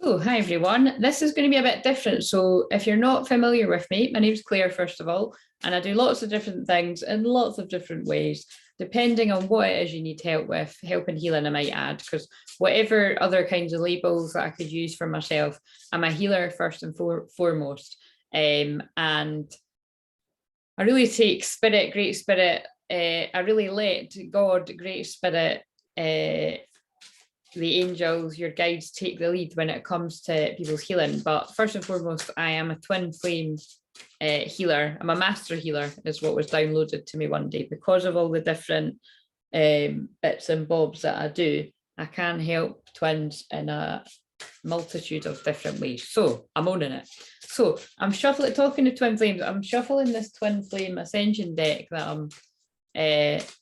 Oh, hi everyone. This is going to be a bit different. So if you're not familiar with me, my name's Claire, first of all, and I do lots of different things in lots of different ways, depending on what it is you need help with, help and healing I might add, because whatever other kinds of labels that I could use for myself, I'm a healer first and foremost. And I really take spirit, great spirit, I really let God, great spirit, the angels, your guides take the lead when it comes to people's healing. But first and foremost, I am a twin flame healer. I'm a master healer is what was downloaded to me one day. Because of all the different bits and bobs that I do, I can help twins in a multitude of different ways. So I'm owning it. So I'm talking to twin flames, I'm shuffling this twin flame Ascension deck that I'm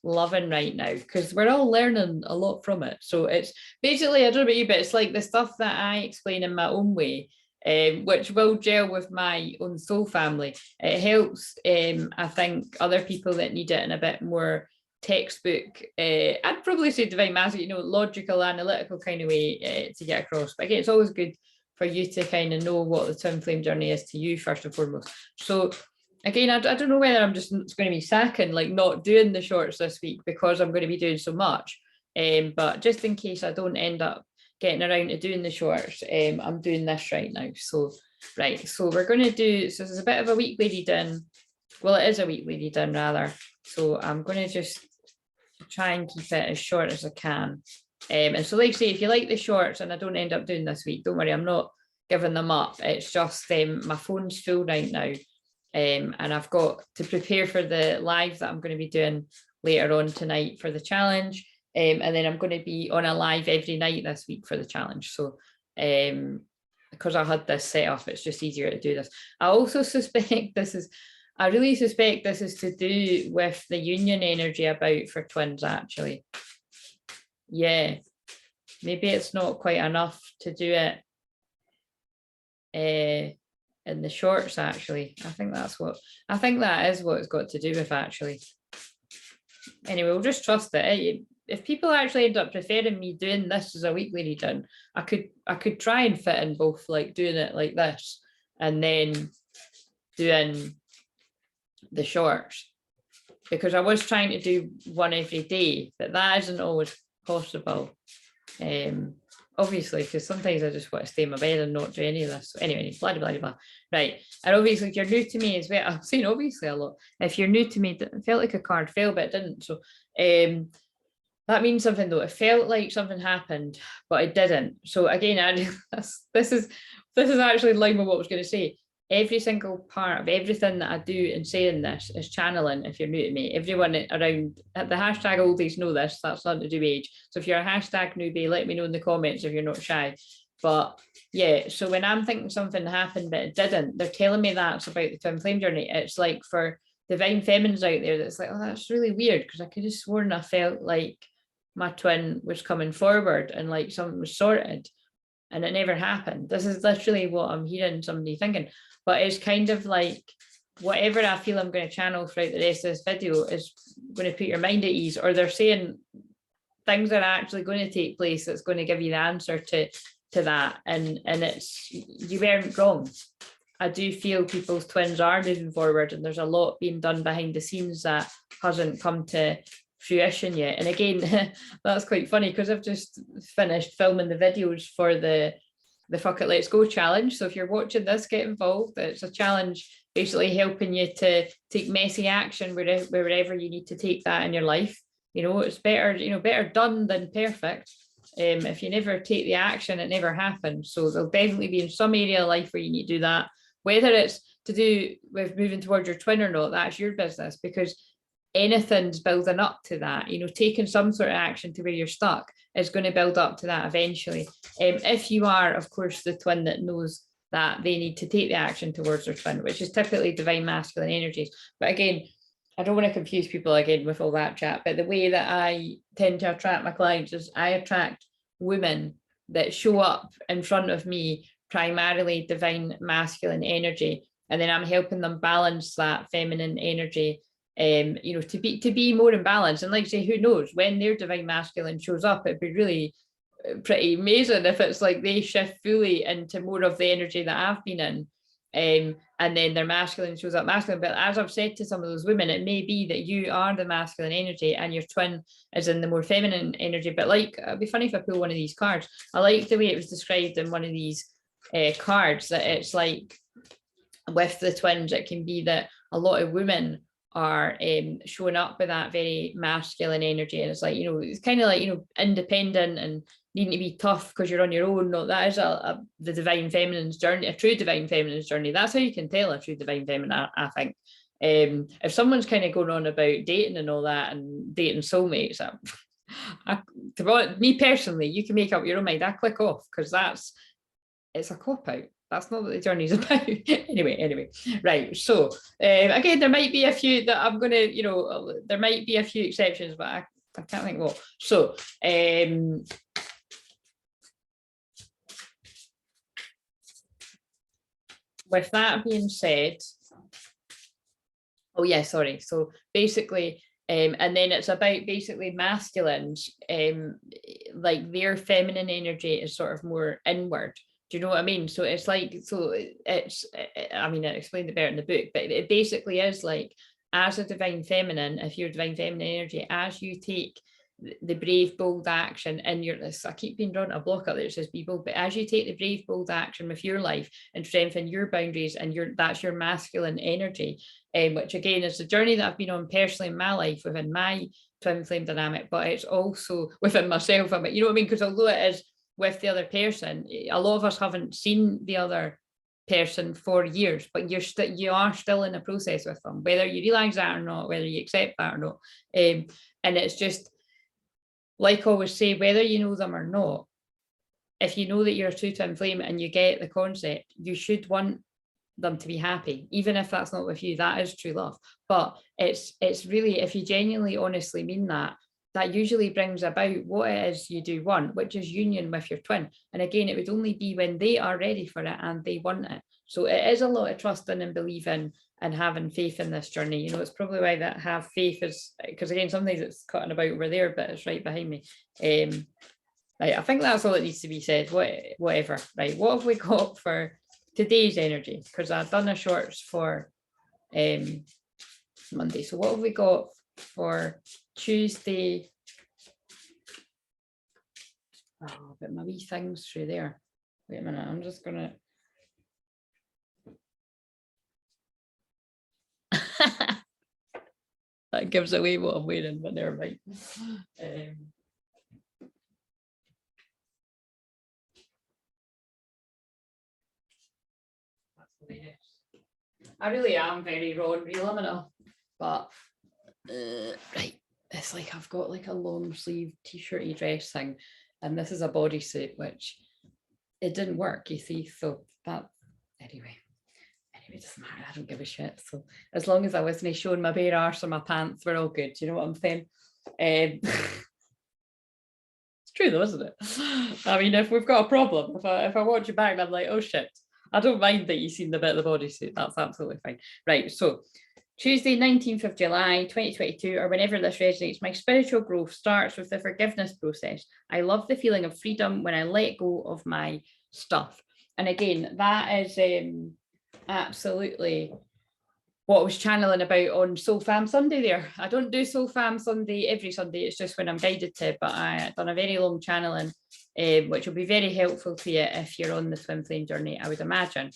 loving right now, because we're all learning a lot from it. So it's basically, I don't know about you, but it's like the stuff that I explain in my own way, which will gel with my own soul family. It helps, I think, other people that need it in a bit more textbook, I'd probably say divine masculine, logical, analytical kind of way to get across. But again, it's always good for you to kind of know what the twin flame journey is to you first and foremost. So again, I don't know whether I'm just going to be sacking, like not doing the shorts this week because I'm going to be doing so much. But just in case I don't end up getting around to doing the shorts, I'm doing this right now. So we're going to do, so this is a bit of a weekly reading. Well, it is a weekly reading rather. So I'm going to just try and keep it as short as I can. And so like I say, if you like the shorts and I don't end up doing this week, don't worry, I'm not giving them up. It's just my phone's full right now. And I've got to prepare for the live that I'm going to be doing later on tonight for the challenge. And then I'm going to be on a live every night this week for the challenge. So because I had this set up, it's just easier to do this. I also suspect I really suspect this is to do with the union energy about for twins, actually. Yeah, maybe it's not quite enough to do it in the shorts, actually. I think that is what it's got to do with, actually. Anyway, we'll just trust it. If people actually end up preferring me doing this as a weekly reading, I could try and fit in both, like doing it like this and then doing the shorts, because I was trying to do one every day, but that isn't always possible. Obviously, because sometimes I just want to stay in my bed and not do any of this. So anyway, blah, blah, blah. Right. And obviously, if you're new to me as well, I'm saying obviously a lot. If you're new to me, it felt like a card fell, but it didn't. So that means something, though. It felt like something happened, but it didn't. So again, this is actually in line with what I was going to say. Every single part of everything that I do in saying this is channeling. If you're new to me, everyone around at the hashtag oldies know this. That's nothing to do with age. So if you're a hashtag newbie, let me know in the comments if you're not shy. But yeah, so when I'm thinking something happened but it didn't, they're telling me that's about the twin flame journey. It's like for divine feminines out there, that's like, oh, that's really weird, because I could have sworn I felt like my twin was coming forward and like something was sorted, and it never happened. This is literally what I'm hearing somebody thinking. But it's kind of like whatever I feel I'm going to channel throughout the rest of this video is going to put your mind at ease, or they're saying things are actually going to take place that's going to give you the answer to that. And it's, you weren't wrong. I do feel people's twins are moving forward, and there's a lot being done behind the scenes that hasn't come to fruition yet. And again, that's quite funny because I've just finished filming the videos for the Fuck It Let's Go challenge. So if you're watching this, get involved. It's a challenge basically helping you to take messy action wherever you need to take that in your life. It's better done than perfect. If you never take the action, it never happens. So there'll definitely be in some area of life where you need to do that, whether it's to do with moving towards your twin or not. That's your business, because anything's building up to that. Taking some sort of action to where you're stuck is going to build up to that eventually. If you are, of course, the twin that knows that they need to take the action towards their twin, which is typically divine masculine energies. But again, I don't want to confuse people again with all that chat, but the way that I tend to attract my clients is I attract women that show up in front of me, primarily divine masculine energy, and then I'm helping them balance that feminine energy, to be more in balance. And like I say, who knows, when their divine masculine shows up, it'd be really pretty amazing if it's like they shift fully into more of the energy that I've been in. And then their masculine shows up masculine. But as I've said to some of those women, it may be that you are the masculine energy and your twin is in the more feminine energy. But like, it'd be funny if I pull one of these cards. I like the way it was described in one of these cards, that it's like with the twins, it can be that a lot of women are showing up with that very masculine energy. And it's like, you know, it's kind of like, you know, independent and needing to be tough because you're on your own. No, that is the divine feminine's journey, a true divine feminine's journey. That's how you can tell a true divine feminine, I think. If someone's kind of going on about dating and all that and dating soulmates, me personally, you can make up your own mind. I click off because it's a cop-out. That's not what the journey's about. anyway, right. So again, there might be a few that I'm gonna, you know, there might be a few exceptions, but I can't think what. So with that being said, oh yeah, sorry. So basically, and then it's about basically masculines, like their feminine energy is sort of more inward. Do you know what I mean? So it's like, so it's, I mean, I explained it better in the book, but it basically is like, as a divine feminine, if you're divine feminine energy, as you take the brave, bold action in your, I keep being drawn to a block up there, it says be bold, but as you take the brave, bold action with your life and strengthen your boundaries, and that's your masculine energy, which again is the journey that I've been on personally in my life within my twin flame dynamic, but it's also within myself. You know what I mean? Because although it is with the other person, a lot of us haven't seen the other person for years, but you are still in a process with them, whether you realize that or not, whether you accept that or not. And it's just like I always say, whether you know them or not, if you know that you're a true twin flame and you get the concept, you should want them to be happy, even if that's not with you. That is true love. But it's really, if you genuinely honestly mean that, that usually brings about what it is you do want, which is union with your twin. And again, it would only be when they are ready for it and they want it. So it is a lot of trusting and believing and having faith in this journey. You know, it's probably why that have faith is, because again, sometimes it's cutting about over there, but it's right behind me. Right, I think that's all that needs to be said. Whatever. Right, what have we got for today's energy? Because I've done a shorts for Monday. So what have we got for Tuesday? Oh, but my wee thing's through there. Wait a minute, I'm just gonna that gives away what I'm wearing, but never mind. I really am very raw and real, I'm not, but right, it's like I've got like a long sleeve t-shirty dress thing, and this is a bodysuit, which it didn't work, you see. So that anyway, it doesn't matter. I don't give a shit. So as long as I wasn't showing my bare arse or my pants, we're all good. Do you know what I'm saying? It's true though, isn't it? I mean, if we've got a problem, if I watch you back and I'm like, oh shit, I don't mind that you've seen the bit of the bodysuit. That's absolutely fine. Right, so Tuesday, 19th of July, 2022, or whenever this resonates, my spiritual growth starts with the forgiveness process. I love the feeling of freedom when I let go of my stuff. And again, that is absolutely what I was channeling about on Soul Fam Sunday there. I don't do Soul Fam Sunday every Sunday, it's just when I'm guided to, but I've done a very long channeling, which will be very helpful to you if you're on the twin flame journey, I would imagine.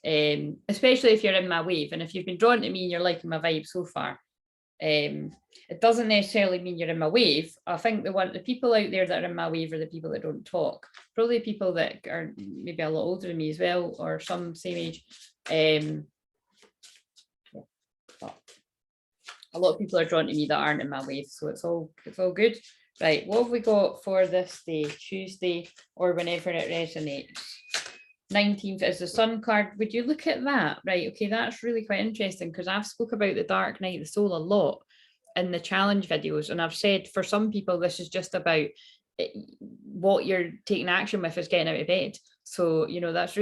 Especially if you're in my wave, and if you've been drawn to me and you're liking my vibe so far. It doesn't necessarily mean you're in my wave. I think the people out there that are in my wave are the people that don't talk, probably people that are maybe a lot older than me as well, or some same age. But a lot of people are drawn to me that aren't in my wave, so it's all good. Right, what have we got for this day, Tuesday, or whenever it resonates? 19th is the sun card. Would you look at that? Right, okay, that's really quite interesting, because I've spoke about the dark night of the soul a lot in the challenge videos, and I've said for some people this is just about what you're taking action with is getting out of bed. So, you know, that's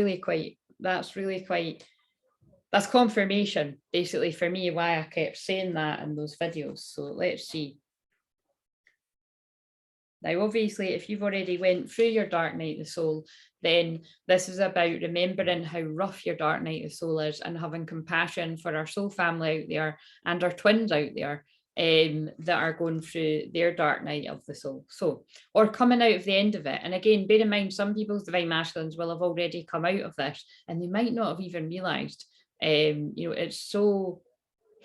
confirmation basically for me why I kept saying that in those videos. So let's see. Now, obviously, if you've already went through your dark night of the soul, then this is about remembering how rough your dark night of the soul is and having compassion for our soul family out there and our twins out there that are going through their dark night of the soul. So, or coming out of the end of it. And again, bear in mind, some people's divine masculines will have already come out of this and they might not have even realized, it's so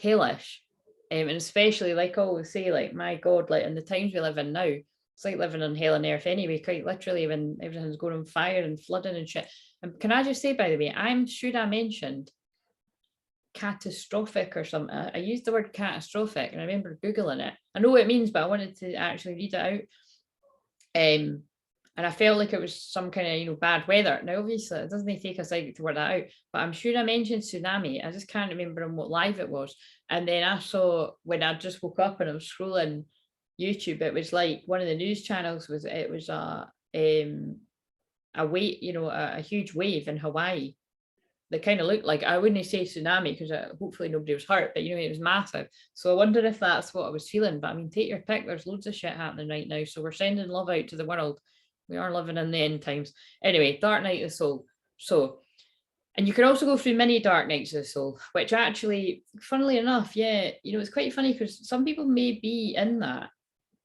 hellish. And especially, like I always say, like, my God, like in the times we live in now, it's like living on hell on earth anyway, quite literally, when everything's going on fire and flooding and shit. And can I just say, by the way, I'm sure I mentioned catastrophic or something. I used the word catastrophic and I remember Googling it. I know what it means, but I wanted to actually read it out. And I felt like it was some kind of, bad weather. Now, obviously, it doesn't take a second to work that out, but I'm sure I mentioned tsunami. I just can't remember on what live it was. And then I saw, when I just woke up and I was scrolling YouTube, it was like one of the news channels was a wave, a huge wave in Hawaii that kind of looked like, I wouldn't say tsunami because hopefully nobody was hurt, but it was massive. So I wonder if that's what I was feeling. But I mean, take your pick. There's loads of shit happening right now. So we're sending love out to the world. We are living in the end times. Anyway, dark night of the soul. So, and you can also go through many dark nights of the soul, which actually, funnily enough, it's quite funny because some people may be in that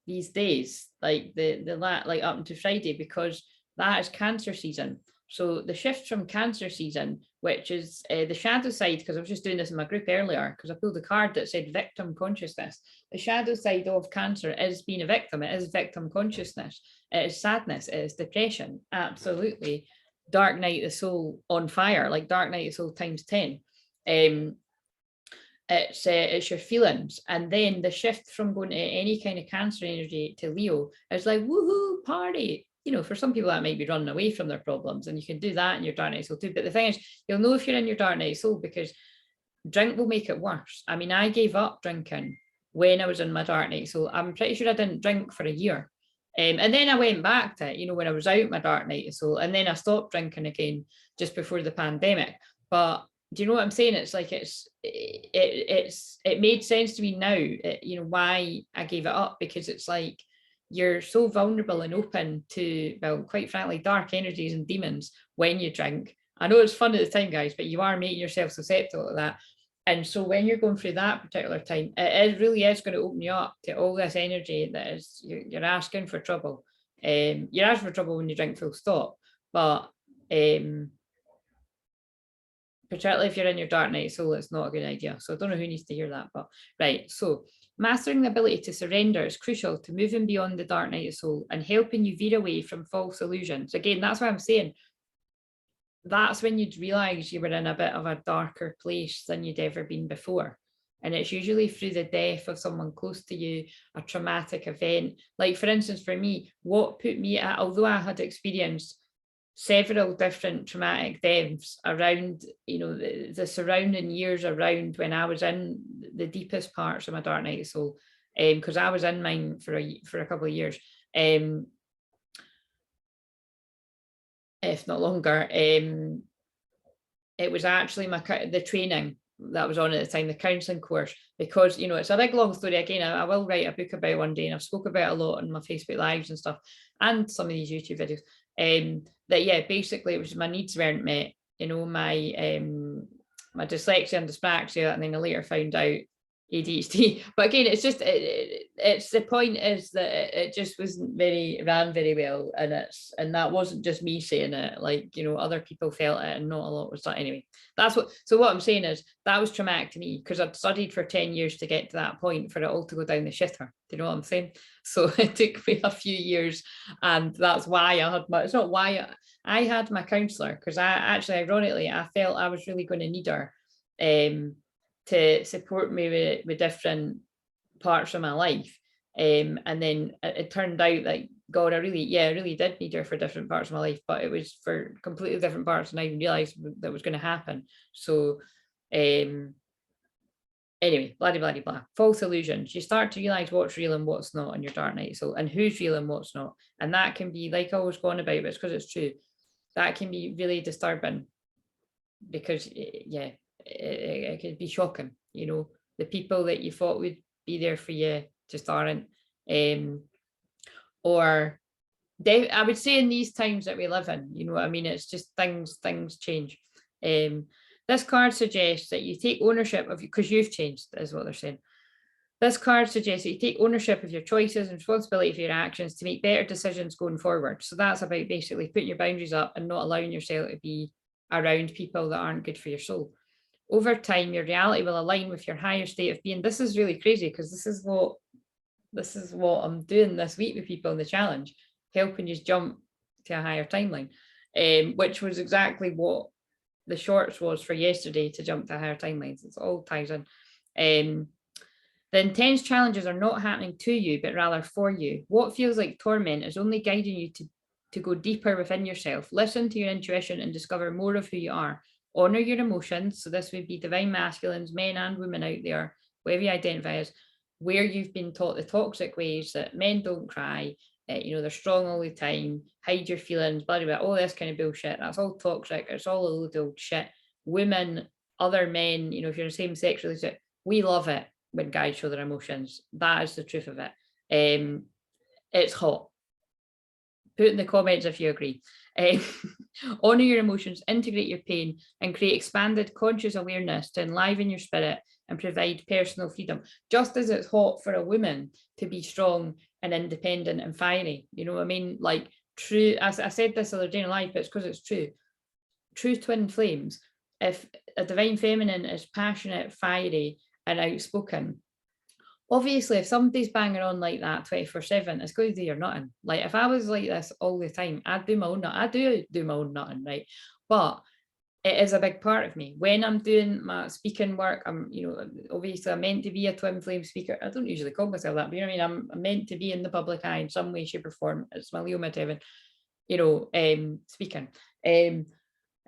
these days, like like up until Friday, because that is Cancer season. So the shift from Cancer season, which is the shadow side, because I was just doing this in my group earlier, because I pulled a card that said victim consciousness. The shadow side of Cancer is being a victim. It is victim consciousness. It is sadness. It is depression. Absolutely. Dark night of the soul on fire, like dark night of the soul times 10. It's your feelings. And then the shift from going to any kind of Cancer energy to Leo is like, woohoo, party. For some people that might be running away from their problems, and you can do that in your dark night soul too. But the thing is, you'll know if you're in your dark night soul because drink will make it worse. I mean, I gave up drinking when I was in my dark night soul. I'm pretty sure I didn't drink for a year. And then I went back to it, when I was out my dark night soul, and then I stopped drinking again just before the pandemic. But do you know what I'm saying? It's like it made sense to me now, why I gave it up, because it's like you're so vulnerable and open to, well, quite frankly, dark energies and demons when you drink. I know it's fun at the time, guys, but you are making yourself susceptible to that. And so when you're going through that particular time, it really is going to open you up to all this energy that is, you're asking for trouble. You're asking for trouble when you drink, full stop. But particularly if you're in your dark night soul, it's not a good idea. So I don't know who needs to hear that, but right. So mastering the ability to surrender is crucial to moving beyond the dark night of soul and helping you veer away from false illusions. Again, that's what I'm saying. That's when you'd realize you were in a bit of a darker place than you'd ever been before. And it's usually through the death of someone close to you, a traumatic event. Like, for instance, for me, what put me at, although I had experienced several different traumatic deaths around, the surrounding years around when I was in the deepest parts of my dark night of soul, because I was in mine for a couple of years, if not longer. It was actually the training that was on at the time, the counselling course, because it's a big long story. Again, I will write a book about one day, and I've spoke about it a lot on my Facebook lives and stuff, and some of these YouTube videos. That basically it was my needs weren't met. My my dyslexia and dyspraxia, and then I later found out ADHD. But again, it's just it's the point is that it just wasn't ran very well, and that wasn't just me saying it. Like, other people felt it, and not a lot was that. Anyway, so what I'm saying is that was traumatic to me, because I'd studied for 10 years to get to that point for it all to go down the shitter. Do you know what I'm saying? So it took me a few years, and that's why I had it's not why I had my counsellor, because I actually, ironically, I felt I was really going to need her to support me with different parts of my life. And then it turned out that, God, I really did need her for different parts of my life, but it was for completely different parts, and I didn't realize that was going to happen. So anyway, blah, blah, blah, blah. False illusions. You start to realize what's real and what's not in your dark night soul, and who's real and what's not. And that can be, like I was going about, but it's because it's true. That can be really disturbing, because it could be shocking. The people that you thought would be there for you just aren't. or I would say in these times that we live in, you know what I mean? It's just things change. This card suggests that you take ownership of, because you've changed, is what they're saying. This card suggests that you take ownership of your choices and responsibility for your actions to make better decisions going forward. So that's about basically putting your boundaries up and not allowing yourself to be around people that aren't good for your soul. Over time, your reality will align with your higher state of being. This is really crazy because this is what I'm doing this week with people in the challenge, helping you jump to a higher timeline, which was exactly what the shorts was for yesterday, to jump to higher timelines. It's all ties in. The intense challenges are not happening to you, but rather for you. What feels like torment is only guiding you to go deeper within yourself. Listen to your intuition and discover more of who you are. Honor your emotions. So this would be divine masculines, men and women out there, wherever you identify as, where you've been taught the toxic ways that men don't cry, you know, they're strong all the time, hide your feelings, blah, blah, blah, all this kind of bullshit. That's all toxic. It's all a load of shit. Women, other men, you know, if you're in the same sex relationship, we love it when guys show their emotions. That is the truth of it. It's hot. Put in the comments if you agree. Honor your emotions, integrate your pain, and create expanded conscious awareness to enliven your spirit and provide personal freedom. Just as it's hot for a woman to be strong and independent and fiery, you know what I mean? Like true, as I said this the other day in life, but it's because it's true. True twin flames. If a divine feminine is passionate, fiery, and outspoken, obviously if somebody's banging on like that 24/7, it's going to do your nutting. Like if I was like this all the time, I'd do my own nutting. I do my own nutting, right? But it is a big part of me. When I'm doing my speaking work, I'm, you know, obviously I'm meant to be a twin flame speaker. I don't usually call myself that, but you know what I mean? I'm meant to be in the public eye in some way, shape or form. It's my Leo midheaven, you know, speaking.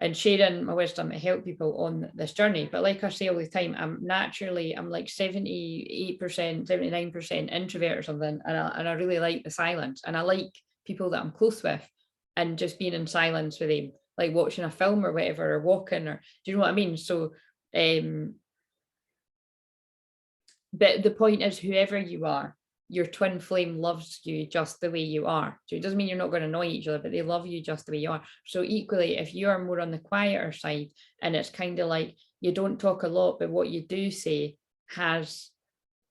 And sharing my wisdom to help people on this journey. But like I say all the time, I'm like 78%, 79% introvert or something. And I really like the silence. And I like people that I'm close with and just being in silence with them, like watching a film or whatever, or walking, or do you know what I mean? So, but the point is, whoever you are, your twin flame loves you just the way you are. So it doesn't mean you're not going to annoy each other, but they love you just the way you are. So equally, if you are more on the quieter side, and it's kind of like you don't talk a lot, but what you do say has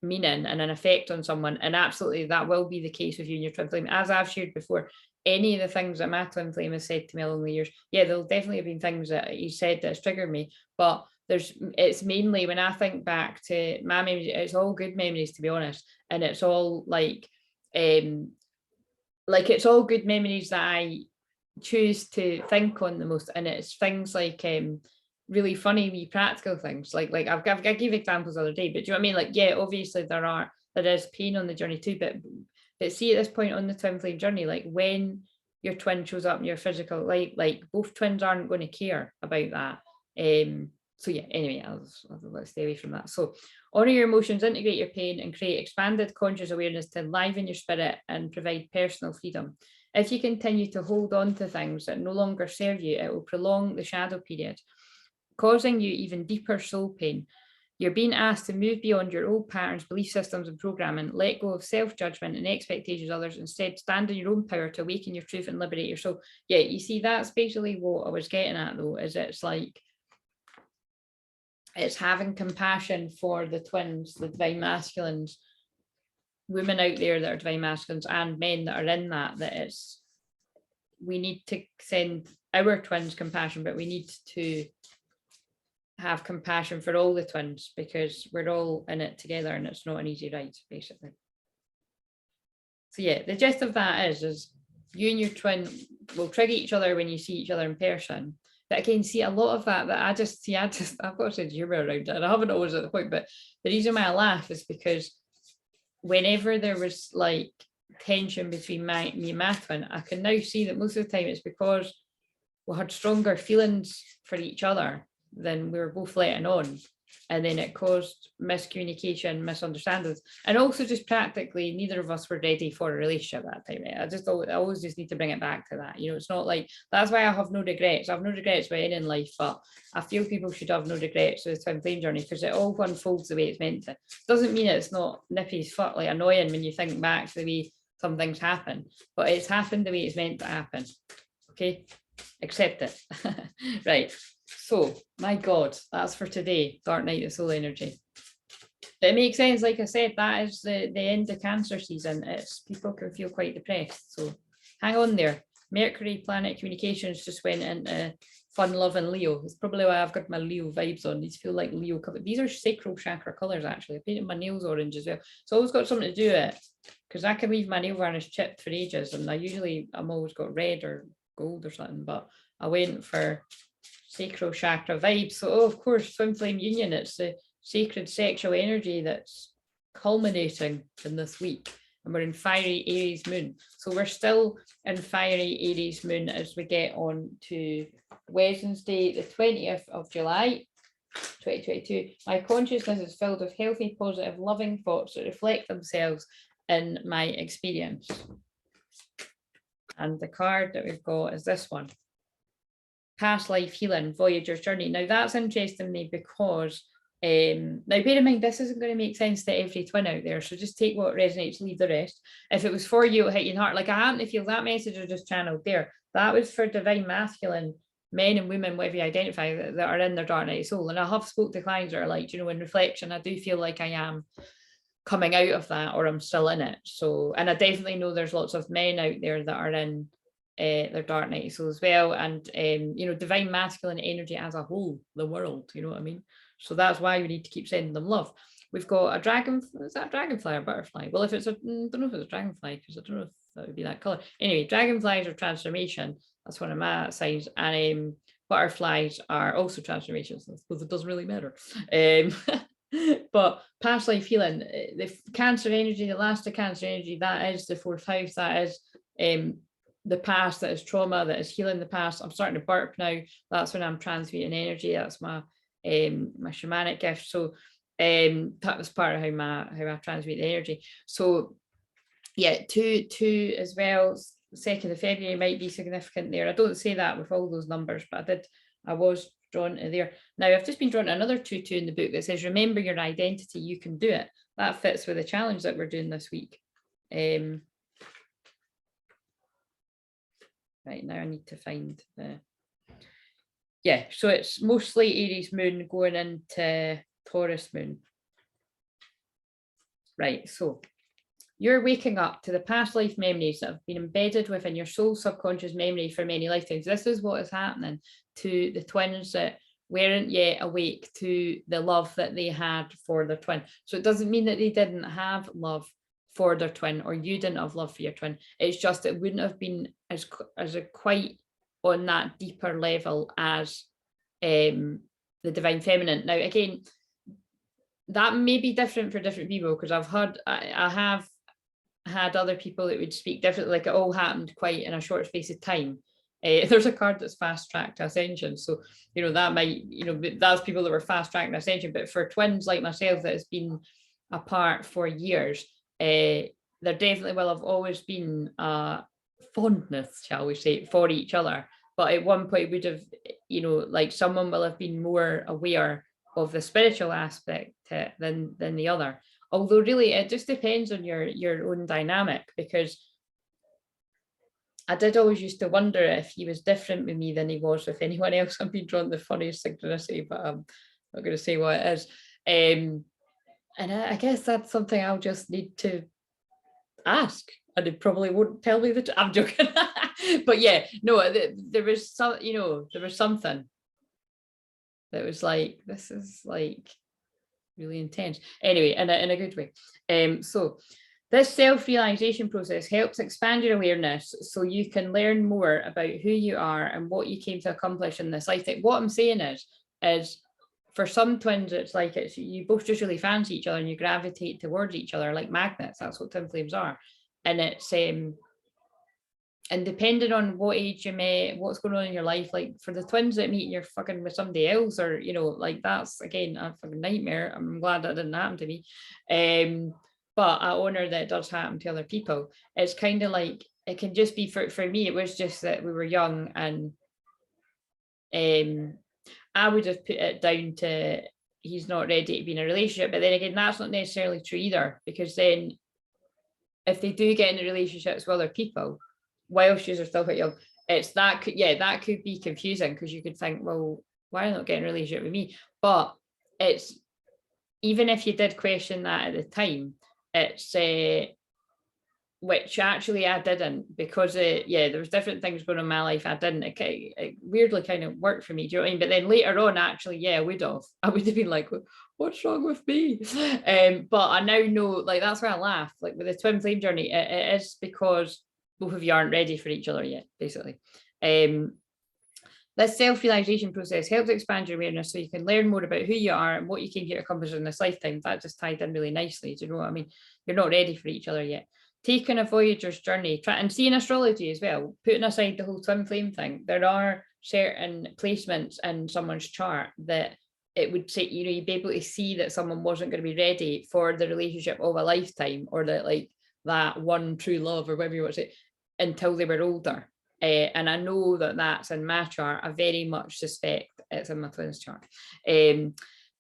meaning and an effect on someone, and absolutely that will be the case with you and your twin flame. As I've shared before, any of the things that my twin flame has said to me along the years, yeah, there'll definitely have been things that he said that's triggered me, but it's mainly when I think back to my memories, it's all good memories, to be honest, and it's all like it's all good memories that I choose to think on the most, and it's things like really funny wee practical things, like I gave examples the other day, but do you know what I mean? Like, yeah, obviously there is pain on the journey too, but see, at this point on the twin flame journey, like when your twin shows up in your physical life, like both twins aren't going to care about that. So yeah, anyway, let's stay away from that. So honor your emotions, integrate your pain, and create expanded conscious awareness to enliven your spirit and provide personal freedom. If you continue to hold on to things that no longer serve you, it will prolong the shadow period, causing you even deeper soul pain. You're being asked to move beyond your old patterns, belief systems, and programming, let go of self-judgment and expectations of others, instead stand in your own power to awaken your truth and liberate your soul. Yeah, you see, that's basically what I was getting at though, is it's like, it's having compassion for the twins, the divine masculines, women out there that are divine masculines, and men that are in that it's, we need to send our twins compassion, but we need to have compassion for all the twins, because we're all in it together and it's not an easy ride, basically. So yeah, the gist of that is you and your twin will trigger each other when you see each other in person. But again, see, a lot of that I've got to say humor around it, and I haven't always at the point, but the reason why I laugh is because whenever there was like tension between me and my twin, I can now see that most of the time it's because we had stronger feelings for each other than we were both letting on, and then it caused miscommunication, misunderstandings, and also just practically neither of us were ready for a relationship at that time. I always just need to bring it back to that. You know, it's not like, that's why I have no regrets. I have no regrets with anything in life, but I feel people should have no regrets with the twin flame journey, because it all unfolds the way it's meant to. Doesn't mean it's not nippy as fuck, like annoying when you think back to the way some things happen, but it's happened the way it's meant to happen. Okay, accept it. Right, so my God, that's for today. Dark night of soul energy. It makes sense, like I said, that is the end of Cancer season. It's people can feel quite depressed, so hang on there. Mercury planet communications just went into fun loving Leo. It's probably why I've got my Leo vibes on. These feel like Leo color. These are sacral chakra colors, actually. I painted my nails orange as well. It's always got something to do with it, because I can leave my nail varnish chipped for ages, and I'm always got red or gold or something, but I went for sacral chakra vibes. So of course, twin flame union, it's the sacred sexual energy that's culminating in this week, and we're in fiery Aries moon, so we're still in fiery Aries moon as we get on to Wednesday the 20th of July 2022. My consciousness is filled with healthy, positive, loving thoughts that reflect themselves in my experience. And the card that we've got is this one, Past Life Healing, Voyager's Journey. Now that's interesting me because now bear in mind, this isn't going to make sense to every twin out there, so just take what resonates, leave the rest. If it was for you, it'll hit you in the heart. Like I happen to feel that message is just channeled there. That was for divine masculine men and women, whatever you identify, that are in their dark night of soul. And I have spoke to clients that are like, you know, in reflection, I do feel like I am coming out of that, or I'm still in it. So, and I definitely know there's lots of men out there that are in their dark night soul as well, and you know, divine masculine energy as a whole, the world, you know what I mean? So that's why we need to keep sending them love. We've got a dragon, is that a dragonfly or butterfly? Well, if it's a, I don't know if it's a dragonfly, because I don't know if that would be that color. Anyway, dragonflies are transformation, that's one of my signs, and butterflies are also transformations, because it doesn't really matter. But past life healing, the Cancer energy, the last of Cancer energy, that is the fourth house, that is the past, that is trauma, that is healing the past. I'm starting to burp now. That's when I'm transmuting energy. That's my my shamanic gift. So that was part of how I transmute the energy. So yeah, two as well. 2nd of February might be significant there. I don't say that with all those numbers, but I was drawn to there. Now I've just been drawn to another 2 in the book that says, remember your identity, you can do it. That fits with the challenge that we're doing this week. Right, now I need to find the, yeah, so it's mostly Aries moon going into Taurus moon. Right, so you're waking up to the past life memories that have been embedded within your soul subconscious memory for many lifetimes. This is what is happening to the twins that weren't yet awake to the love that they had for their twin. So it doesn't mean that they didn't have love for their twin, or you didn't have love for your twin. It's just it wouldn't have been as a quite on that deeper level as the divine feminine. Now again, that may be different for different people, because I have had other people that would speak differently, like it all happened quite in a short space of time. There's a card that's fast tracked Ascension, so you know that might, you know, that's people that were fast tracked Ascension, but for twins like myself that has been apart for years, there definitely will have always been a fondness, shall we say, for each other, but at one point would have, you know, like someone will have been more aware of the spiritual aspect than the other. Although really it just depends on your own dynamic, because I did always used to wonder if he was different with me than he was with anyone else. I've been drawn the funniest synchronicity, but I'm not going to say what it is. And I guess that's something I'll just need to ask, and it probably won't tell me that. I'm joking. But yeah, no, there was some, you know, there was something that was like, this is like really intense. Anyway, in a good way. So this self-realization process helps expand your awareness so you can learn more about who you are and what you came to accomplish in this lifetime. What I'm saying is for some twins, it's like you both just really fancy each other and you gravitate towards each other like magnets. That's what twin flames are. And it's and depending on what age you met, what's going on in your life, like for the twins that meet and you're fucking with somebody else, or you know, like that's again a fucking nightmare. I'm glad that didn't happen to me. But I honor that it does happen to other people. It's kind of like, it can just be for me, it was just that we were young, and I would have put it down to he's not ready to be in a relationship. But then again, that's not necessarily true either, because then if they do get into relationships with other people whilst you're still quite young, it's that could, yeah, that could be confusing, because you could think, well, why are they not getting a relationship with me? But it's, even if you did question that at the time, it's which actually I didn't, because yeah, there was different things going on in my life. I didn't, it weirdly kind of worked for me. Do you know what I mean? But then later on, actually, yeah, I would have been like, what's wrong with me? But I now know, like, that's why I laugh. Like with the twin flame journey, it is because both of you aren't ready for each other yet, basically. This self-realization process helps expand your awareness so you can learn more about who you are and what you came here to accomplish in this lifetime. That just tied in really nicely. Do you know what I mean? You're not ready for each other yet. Taking a voyager's journey, and seeing astrology as well, putting aside the whole twin flame thing, there are certain placements in someone's chart that it would say, you know, you'd be able to see that someone wasn't going to be ready for the relationship of a lifetime, or that, like, that one true love, or whatever you want to say, until they were older. And I know that that's in my chart. I very much suspect it's in my twins chart.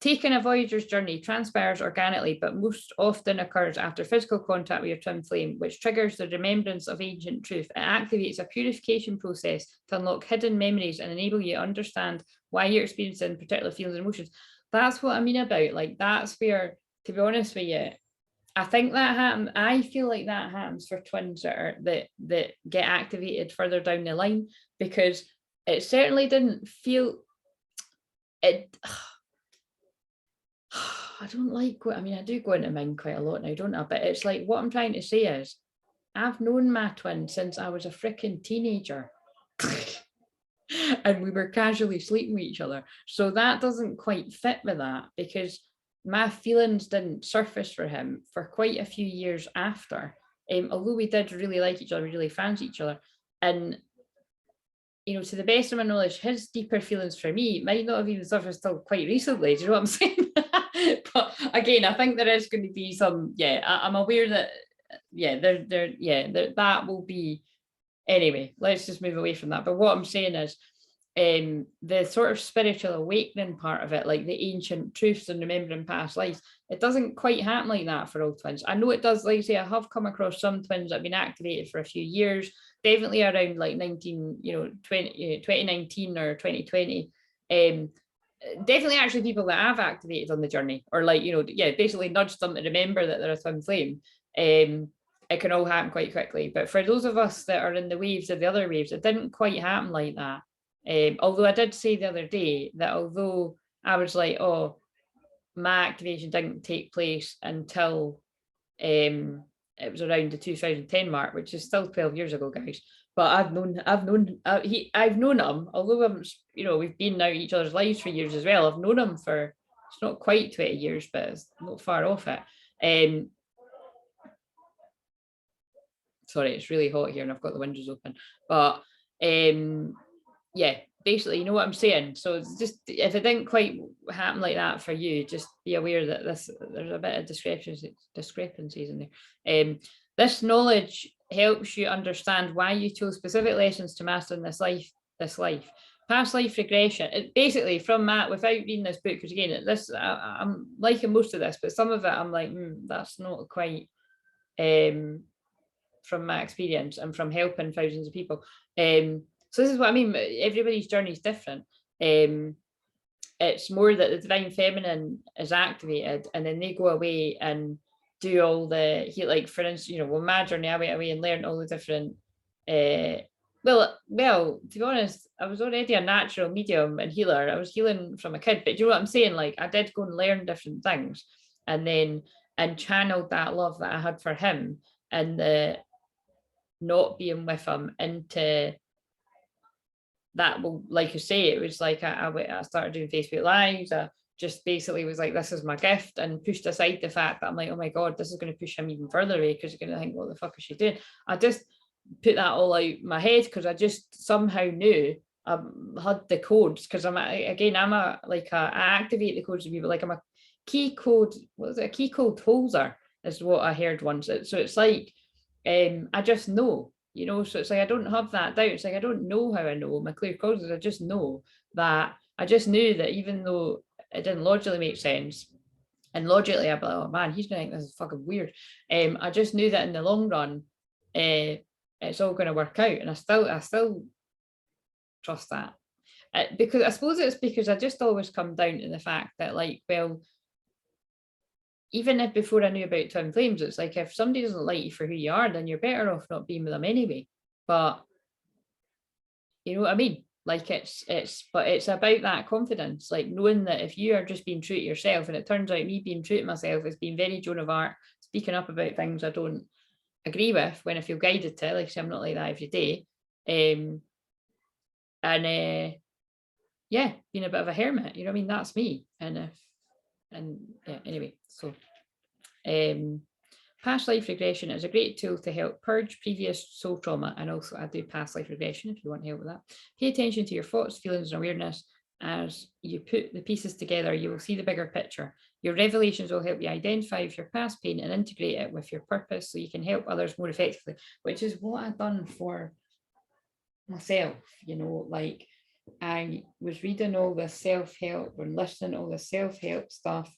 Taking a voyager's journey transpires organically, but most often occurs after physical contact with your twin flame, which triggers the remembrance of ancient truth. It activates a purification process to unlock hidden memories and enable you to understand why you're experiencing particular feelings and emotions. That's what I mean about, like, that's where, to be honest with you, I think that happens. I feel like that happens for twins that get activated further down the line, because it certainly didn't feel it. I don't like what I mean. I do go into mine quite a lot now, don't I? But it's like, what I'm trying to say is, I've known my twin since I was a freaking teenager. And we were casually sleeping with each other. So that doesn't quite fit with that, because my feelings didn't surface for him for quite a few years after. Although we did really like each other, we really fancied each other. And, you know, to the best of my knowledge, his deeper feelings for me might not have even surfaced till quite recently. Do you know what I'm saying? But again, I think there is going to be some, yeah, I'm aware that, yeah, that will be, anyway, let's just move away from that. But what I'm saying is, the sort of spiritual awakening part of it, like the ancient truths and remembering past lives, it doesn't quite happen like that for all twins. I know it does. Like I say, I have come across some twins that have been activated for a few years, definitely around like 2019 or 2020. Definitely actually people that I've activated on the journey, or, like, you know, yeah, basically nudged them to remember that they're a twin flame. It can all happen quite quickly. But for those of us that are in the waves of the other waves, it didn't quite happen like that. Although I did say the other day that although I was like, oh, my activation didn't take place until it was around the 2010 mark, which is still 12 years ago, guys. But I've known him, although I'm, you know, we've been out each other's lives for years as well. I've known him for, it's not quite 20 years, but it's not far off it. Sorry, it's really hot here and I've got the windows open. But yeah, basically, you know what I'm saying. So it's just, if it didn't quite happen like that for you, just be aware that there's a bit of discrepancies in there. This knowledge helps you understand why you chose specific lessons to master in this life. Past life regression. It basically, from that, without reading this book, because again, I'm liking most of this, but some of it I'm like, that's not quite from my experience and from helping thousands of people. So this is what I mean. Everybody's journey is different. It's more that the divine feminine is activated, and then they go away and do all the, like, for instance, you know, well, my journey, I went away and learned all the different. Well, to be honest, I was already a natural medium and healer. I was healing from a kid, but do you know what I'm saying? Like, I did go and learn different things, and channeled that love that I had for him and the not being with him into that. Well, like I say, it was like I started doing Facebook Lives. I just basically was like, this is my gift, and pushed aside the fact that I'm like, oh my God, this is going to push him even further away, because you're going to think, what the fuck is she doing? I just put that all out my head, because I just somehow knew I had the codes, because I activate the codes of people, like I'm a key code, what is it, a key code holder is what I heard once. So it's like, I just know, you know, so it's like, I don't have that doubt. It's like, I don't know how I know my claircognizance. I just know that, I just knew that even though it didn't logically make sense, And logically, I'd be like, oh man, he's gonna think this is fucking weird. I just knew that in the long run, it's all going to work out, and I still trust that. Because I suppose it's because I just always come down to the fact that, like, well, even if before I knew about twin flames, it's like if somebody doesn't like you for who you are, then you're better off not being with them anyway. But you know what I mean? Like it's about that confidence, like knowing that if you are just being true to yourself, and it turns out me being true to myself is being very Joan of Arc, speaking up about things I don't agree with when I feel guided to, like I say, I'm not like that every day. Yeah, being a bit of a hermit, you know what I mean? That's me. And yeah, anyway, so past life regression is a great tool to help purge previous soul trauma. And also I do past life regression if you want help with that. Pay attention to your thoughts, feelings, and awareness. As you put the pieces together, you will see the bigger picture. Your revelations will help you identify with your past pain and integrate it with your purpose so you can help others more effectively, which is what I've done for myself, you know, like I was reading all this self-help and listening to all the self-help stuff.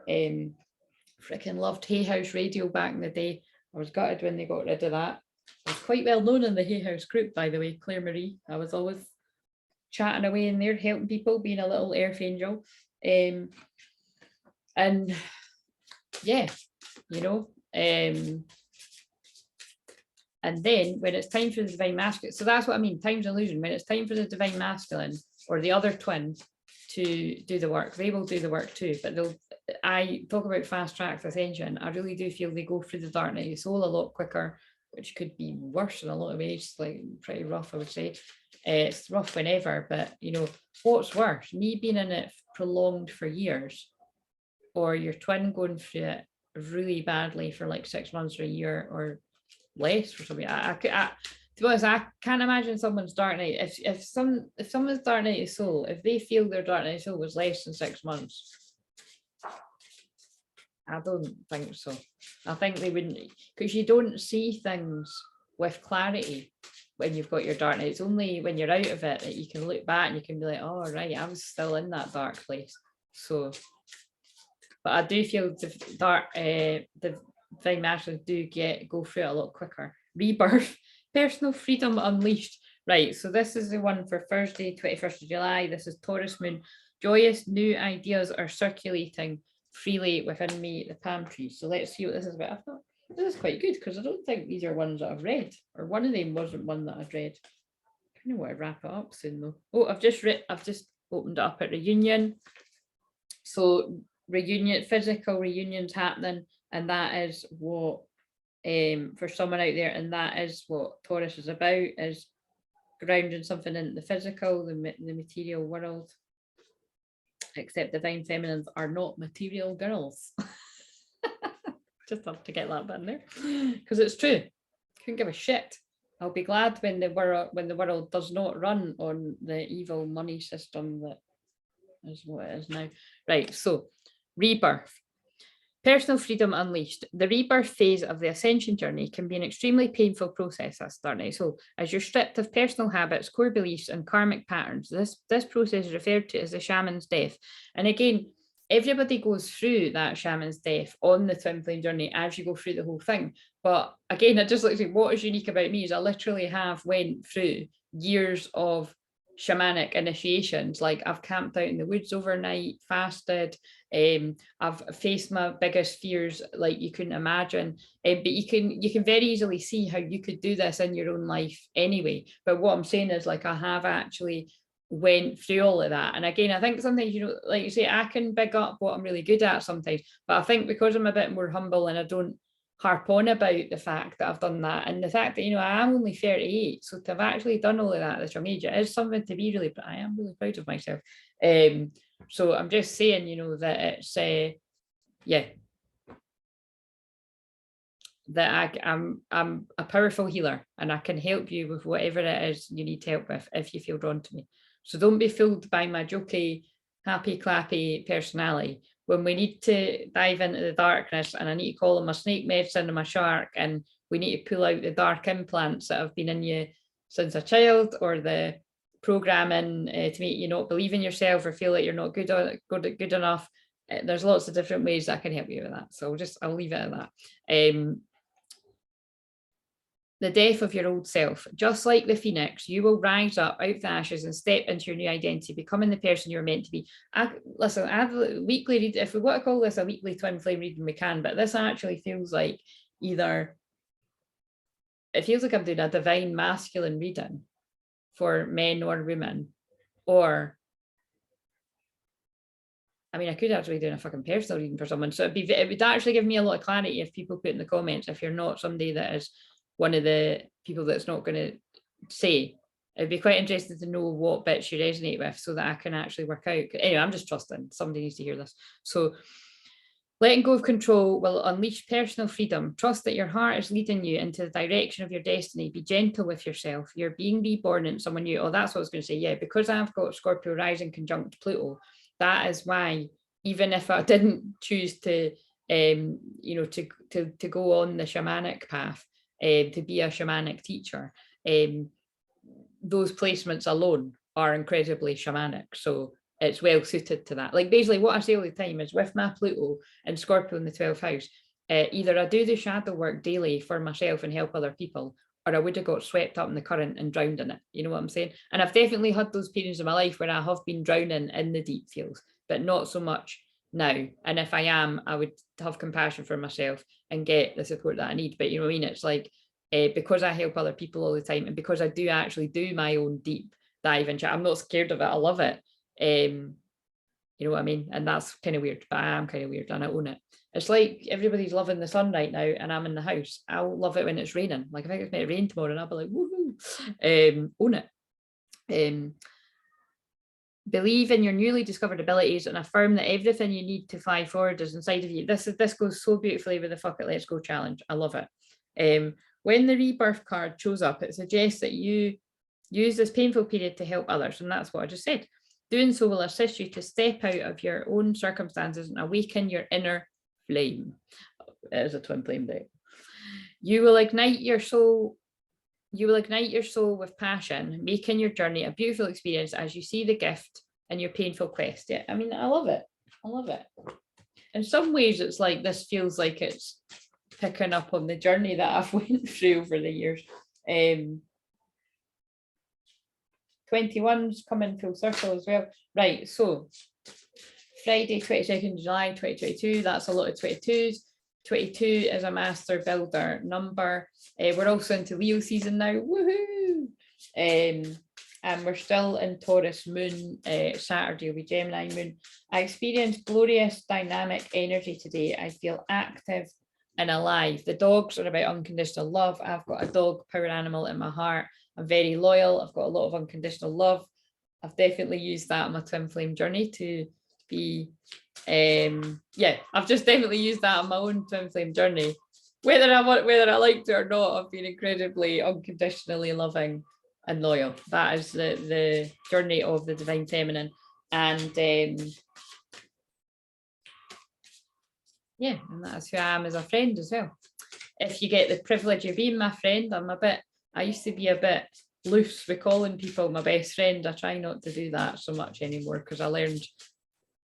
Freaking loved Hay House Radio back in the day. I was gutted when they got rid of that. I was quite well known in the Hay House group, by the way, Claire Marie. I was always chatting away in there, helping people, being a little earth angel. And yeah, you know, and then when it's time for the divine masculine, so that's what I mean, time's illusion. When it's time for the divine masculine or the other twin to do the work, they will do the work too, but I talk about fast track ascension. I really do feel they go through the dark night of the soul a lot quicker, which could be worse in a lot of ways, like pretty rough, I would say. It's rough whenever, but you know, what's worse, me being in it prolonged for years, or your twin going through it really badly for like 6 months or a year or less for something. To be honest, I can't imagine someone's dark night. If someone's dark night of soul, if they feel their dark night of soul was less than 6 months, I don't think so. I think they wouldn't, because you don't see things with clarity when you've got your dark night. It's only when you're out of it that you can look back and you can be like, oh right, I was still in that dark place. So, but I do feel the divine masters do go through it a lot quicker. Rebirth, personal freedom unleashed. Right, so this is the one for Thursday, 21st of July. This is Taurus moon. Joyous new ideas are circulating freely within me, the palm trees. So let's see what this is about. I thought this is quite good because I don't think these are ones that I've read, or one of them wasn't one that I've read. I kind of want to wrap it up soon though. Oh, I've just opened it up at reunion. So reunion, physical reunions happening, and that is what for someone out there, and that is what Taurus is about, is grounding something in the physical, the material world. Except divine feminines are not material girls. Just have to get that bit in there because it's true. Couldn't give a shit. I'll be glad when the world does not run on the evil money system that is what it is now. Right, so rebirth. Personal freedom unleashed. The rebirth phase of the ascension journey can be an extremely painful process, that's starting. So as you're stripped of personal habits, core beliefs, and karmic patterns, this process is referred to as the shaman's death. And again, everybody goes through that shaman's death on the twin flame journey as you go through the whole thing. But again, I just like to say, what is unique about me is I literally have went through years of shamanic initiations. Like I've camped out in the woods overnight, fasted, I've faced my biggest fears like you couldn't imagine, but you can very easily see how you could do this in your own life anyway. But what I'm saying is, like, I have actually went through all of that. And again, I think sometimes, you know, like you say, I can big up what I'm really good at sometimes, but I think because I'm a bit more humble and I don't harp on about the fact that I've done that, and the fact that, you know, I am only 38, so to have actually done all of that at this young age, it is something to be really, but I am really proud of myself. So I'm just saying, you know, that it's yeah, that I'm a powerful healer and I can help you with whatever it is you need help with if you feel drawn to me. So don't be fooled by my jokey, happy clappy personality. When we need to dive into the darkness and I need to call on my snake medicine and my shark, and we need to pull out the dark implants that have been in you since a child, or the programming to make you not believe in yourself or feel like you're not good enough, there's lots of different ways I can help you with that. So I'll leave it at that. The death of your old self. Just like the phoenix, you will rise up out of the ashes and step into your new identity, becoming the person you're meant to be. Listen, I have a weekly read. If we want to call this a weekly twin flame reading, we can, but this actually feels like it feels like I'm doing a divine masculine reading for men or women, or I mean, I could actually be doing a fucking personal reading for someone. So it would actually give me a lot of clarity if people put in the comments, if you're not somebody that is one of the people that's not going to say. It'd be quite interesting to know what bits you resonate with so that I can actually work out. Anyway, I'm just trusting somebody needs to hear this. So letting go of control will unleash personal freedom. Trust that your heart is leading you into the direction of your destiny. Be gentle with yourself. You're being reborn in someone new. Oh, that's what I was going to say. Yeah, because I've got Scorpio rising conjunct Pluto, that is why, even if I didn't choose to, to go on the shamanic path, to be a shamanic teacher, those placements alone are incredibly shamanic. So it's well suited to that. Like basically what I say all the time is with my Pluto and Scorpio in the 12th house, either I do the shadow work daily for myself and help other people, or I would have got swept up in the current and drowned in it. You know what I'm saying? And I've definitely had those periods in my life where I have been drowning in the deep feels, but not so much now. And if I am, I would have compassion for myself and get the support that I need. But you know what I mean? It's like, because I help other people all the time, and because I do actually do my own deep dive and chat, I'm not scared of it. I love it. You know what I mean? And that's kind of weird, but I am kind of weird and I own it. It's like everybody's loving the sun right now and I'm in the house. I'll love it when it's raining. Like if I think it's meant to rain tomorrow and I'll be like, woohoo, own it. Believe in your newly discovered abilities and affirm that everything you need to fly forward is inside of you. This goes so beautifully with the Fuck It, Let's Go challenge. I love it. When the rebirth card shows up, it suggests that you use this painful period to help others. And that's what I just said. Doing so will assist you to step out of your own circumstances and awaken your inner flame. It is a twin flame day. You will ignite your soul with passion, making your journey a beautiful experience as you see the gift in your painful quest. Yeah, I mean, I love it. I love it. In some ways, it's like this feels like it's picking up on the journey that I've went through over the years. 21's coming full circle as well. Right, so Friday, 22nd July 2022, that's a lot of 22s. 22 is a master builder number. We're also into Leo season now, woohoo! And we're still in Taurus moon. Saturday will be Gemini moon. I experienced glorious dynamic energy today. I feel active and alive. The dogs are about unconditional love. I've got a dog power animal in my heart. I'm very loyal. I've got a lot of unconditional love. I've definitely used that on my twin flame journey to be, I've just definitely used that on my own twin flame journey. Whether I liked it or not, I've been incredibly unconditionally loving and loyal. That is the journey of the divine feminine. And and that's who I am as a friend as well. If you get the privilege of being my friend, I used to be a bit loose with calling people my best friend. I try not to do that so much anymore because I learned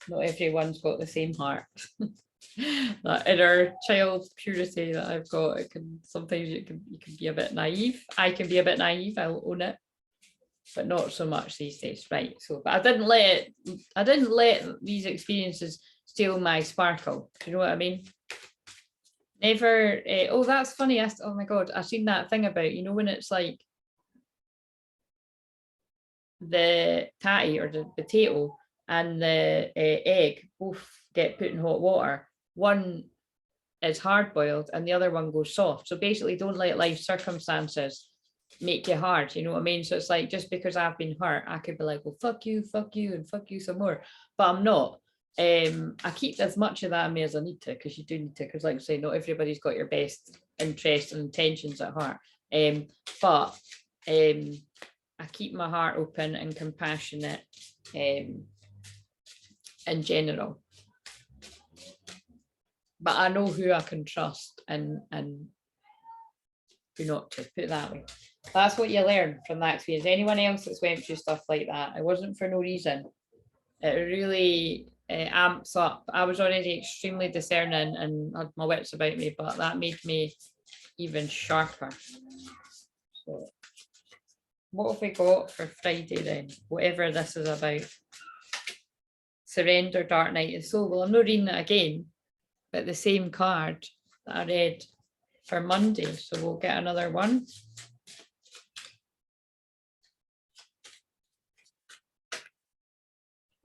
not everyone's got the same heart. That inner child purity that I've got, sometimes you can be a bit naive. I can be a bit naive, I'll own it, but not so much these days. Right. So, but I didn't let these experiences steal my sparkle. Do you know what I mean? Never. Oh, that's funny. Oh my God, I've seen that thing about, when it's like the tatty or the potato and the egg both get put in hot water. One is hard boiled and the other one goes soft. So basically, don't let life circumstances make you hard. You know what I mean? So it's like, just because I've been hurt, I could be like, well, fuck you, and fuck you some more. But I'm not. I keep as much of that in me as I need to, because you do need to, because like I say, not everybody's got your best interests and intentions at heart. But I keep my heart open and compassionate in general. But I know who I can trust and who not to, put it that way. That's what you learn from that experience. Anyone else that's went through stuff like that, it wasn't for no reason. It really amps up. I was already extremely discerning and had my wits about me, but that made me even sharper. So what have we got for Friday then? Whatever this is about. Surrender, Dark Night of the Soul. Well, I'm not reading it again, but the same card that I read for Monday. So we'll get another one.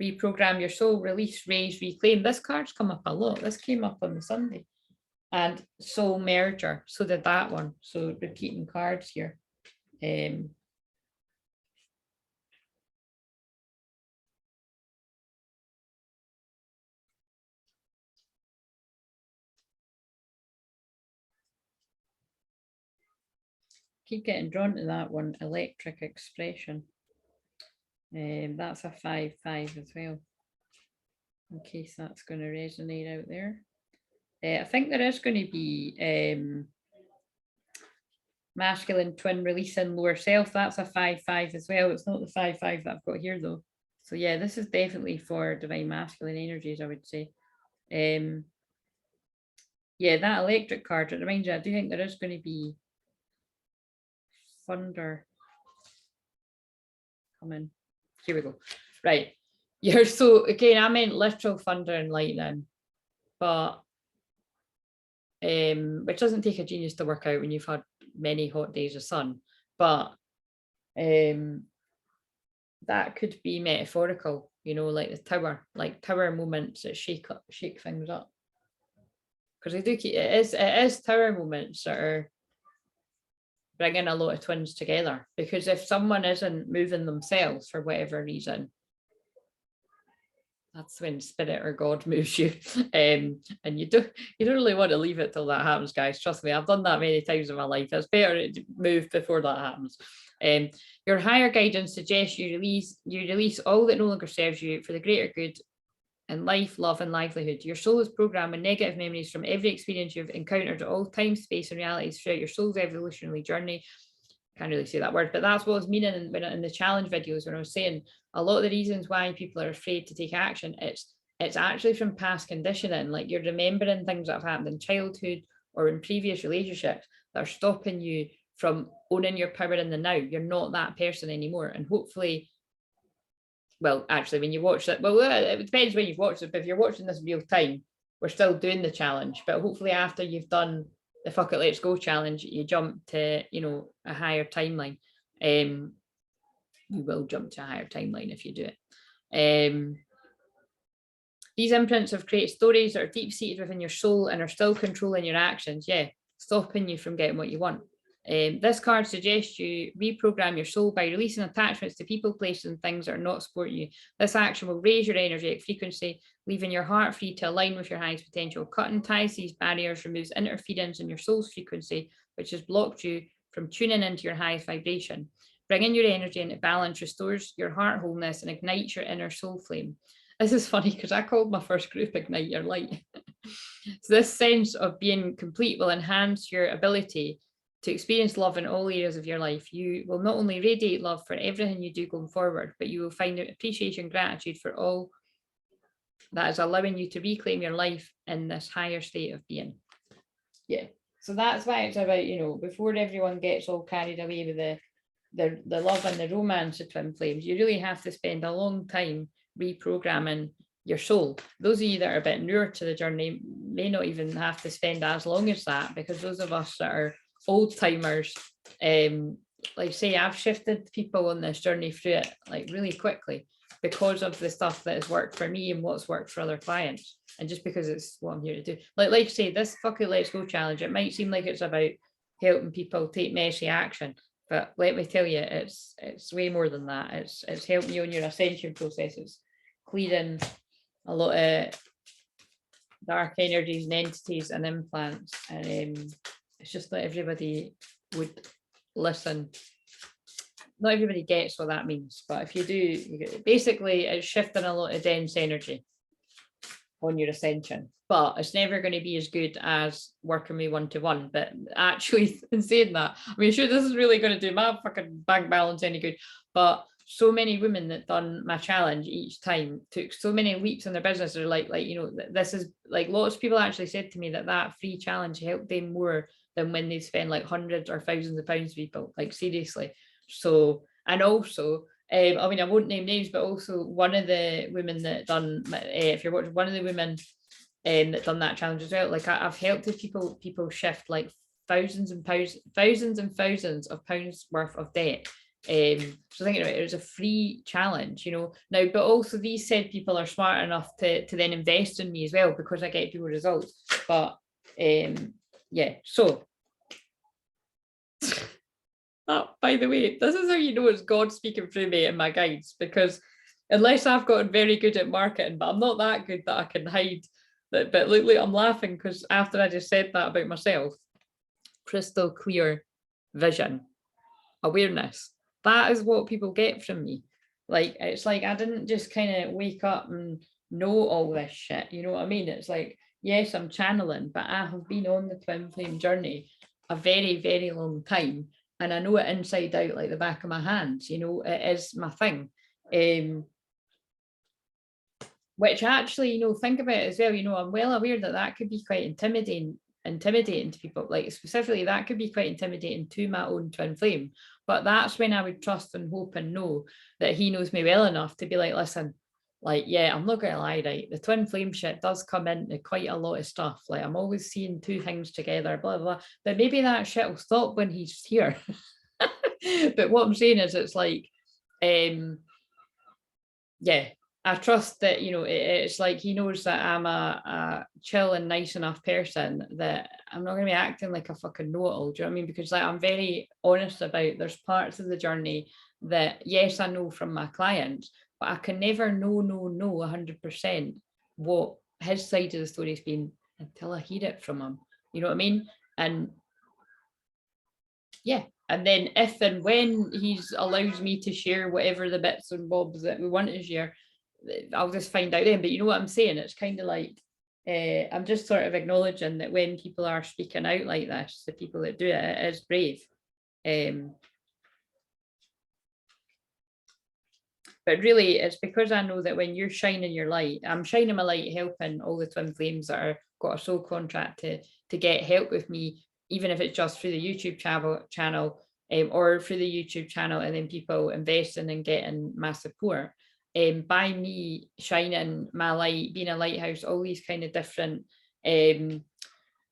Reprogram your soul, release, raise, reclaim. This card's come up a lot. This came up on the Sunday. And soul merger. So did that one. So repeating cards here. Keep getting drawn to that one, electric expression. That's a 5/5 as well, in case that's going to resonate out there. I think there is going to be masculine twin releasing lower self. That's a 5/5 as well. It's not the 5/5 that I've got here though. So yeah, this is definitely for divine masculine energies, I would say. Yeah, that electric card, it reminds me, I do think there is going to be thunder coming. Here we go. Right. You're so, again, I meant literal thunder and lightning, but which doesn't take a genius to work out when you've had many hot days of sun, but that could be metaphorical, you know, like the tower, like tower moments that shake things up. Because they do keep, it is tower moments that are bringing a lot of twins together, because if someone isn't moving themselves for whatever reason, that's when spirit or God moves you, and you don't really want to leave it till that happens, guys. Trust me, I've done that many times in my life. It's better to move before that happens. Your higher guidance suggests you release all that no longer serves you for the greater good in life, love, and livelihood. Your soul is programmed with negative memories from every experience you've encountered at all time, space, and realities throughout your soul's evolutionary journey. Can't really say that word, but that's what I was meaning in the challenge videos when I was saying a lot of the reasons why people are afraid to take action, it's actually from past conditioning. Like you're remembering things that have happened in childhood or in previous relationships that are stopping you from owning your power in the now. You're not that person anymore, and hopefully, well, actually, when you watch it, well, it depends when you've watched it, but if you're watching this real time, we're still doing the challenge, but hopefully after you've done the Fuck It, Let's Go challenge, you jump to, you know, a higher timeline. You will jump to a higher timeline if you do it. These imprints have created stories that are deep-seated within your soul and are still controlling your actions, yeah, stopping you from getting what you want. This card suggests you reprogram your soul by releasing attachments to people, places, and things that are not supporting you. This action will raise your energetic frequency, leaving your heart free to align with your highest potential. Cutting ties these barriers removes interference in your soul's frequency, which has blocked you from tuning into your highest vibration. Bringing your energy into balance restores your heart wholeness and ignites your inner soul flame. This is funny because I called my first group Ignite Your Light. So this sense of being complete will enhance your ability to experience love in all areas of your life. You will not only radiate love for everything you do going forward, but you will find appreciation, gratitude for all that is allowing you to reclaim your life in this higher state of being. Yeah, so that's why it's about, you know, before everyone gets all carried away with the love and the romance of twin flames, you really have to spend a long time reprogramming your soul. Those of you that are a bit newer to the journey may not even have to spend as long as that, because those of us that are old timers, like say I've shifted people on this journey through it like really quickly because of the stuff that has worked for me and what's worked for other clients, and just because it's what I'm here to do. Like say this Fuck It, Let's Go challenge, it might seem like it's about helping people take messy action, but let me tell you, it's way more than that. It's helping you in your ascension processes, clearing a lot of dark energies and entities and implants, and it's just that everybody would listen. Not everybody gets what that means, but if you do, you get, basically it's shifting a lot of dense energy on your ascension, but it's never going to be as good as working with one-to-one. But actually, in saying that, I mean, sure, this is really going to do my fucking bank balance any good, but so many women that done my challenge each time, took so many leaps in their business. They're like, you know, this is like, lots of people actually said to me that that free challenge helped them more than when they spend like hundreds or thousands of pounds people, like seriously. So, and also, I mean, I won't name names, but also one of the women that done, if you're watching, one of the women that done that challenge as well, like I've helped people shift like thousands and thousands of pounds worth of debt. So thinking about it, it was a free challenge, you know. Now, but also these said people are smart enough to then invest in me as well, because I get people results. But yeah, so oh, by the way, this is how you know it's God speaking through me in my guides, because unless I've gotten very good at marketing, but I'm not that good that I can hide that. But look, I'm laughing because after I just said that about myself, crystal clear vision, awareness, that is what people get from me. Like, it's like I didn't just kind of wake up and know all this shit, you know what I mean? It's like, yes, I'm channeling, but I have been on the twin flame journey a very, very long time, and I know it inside out like the back of my hands, you know, it is my thing. Which actually, you know, think about it as well, you know, I'm well aware that that could be quite intimidating to people, like specifically that could be quite intimidating to my own twin flame. But that's when I would trust and hope and know that he knows me well enough to be like, listen, like, yeah, I'm not gonna lie, right, the twin flame shit does come into quite a lot of stuff, like I'm always seeing two things together, blah blah, but maybe that shit will stop when he's here. But what I'm saying is, it's like, yeah, I trust that, you know, it's like he knows that I'm a chill and nice enough person that I'm not going to be acting like a fucking know-it-all. Do you know what I mean? Because like, I'm very honest about, there's parts of the journey that, yes, I know from my clients, but I can never know 100% what his side of the story's been until I hear it from him. You know what I mean? And yeah, and then if and when he's allows me to share whatever the bits and bobs that we want to share, I'll just find out then. But you know what I'm saying? It's kind of like, I'm just sort of acknowledging that when people are speaking out like this, the people that do it, it is brave. But really, it's because I know that when you're shining your light, I'm shining my light, helping all the twin flames that are got a soul contract to get help with me, even if it's just through the YouTube channel, or through the YouTube channel, and then people investing and getting my support. By me shining my light, being a lighthouse, all these kind of different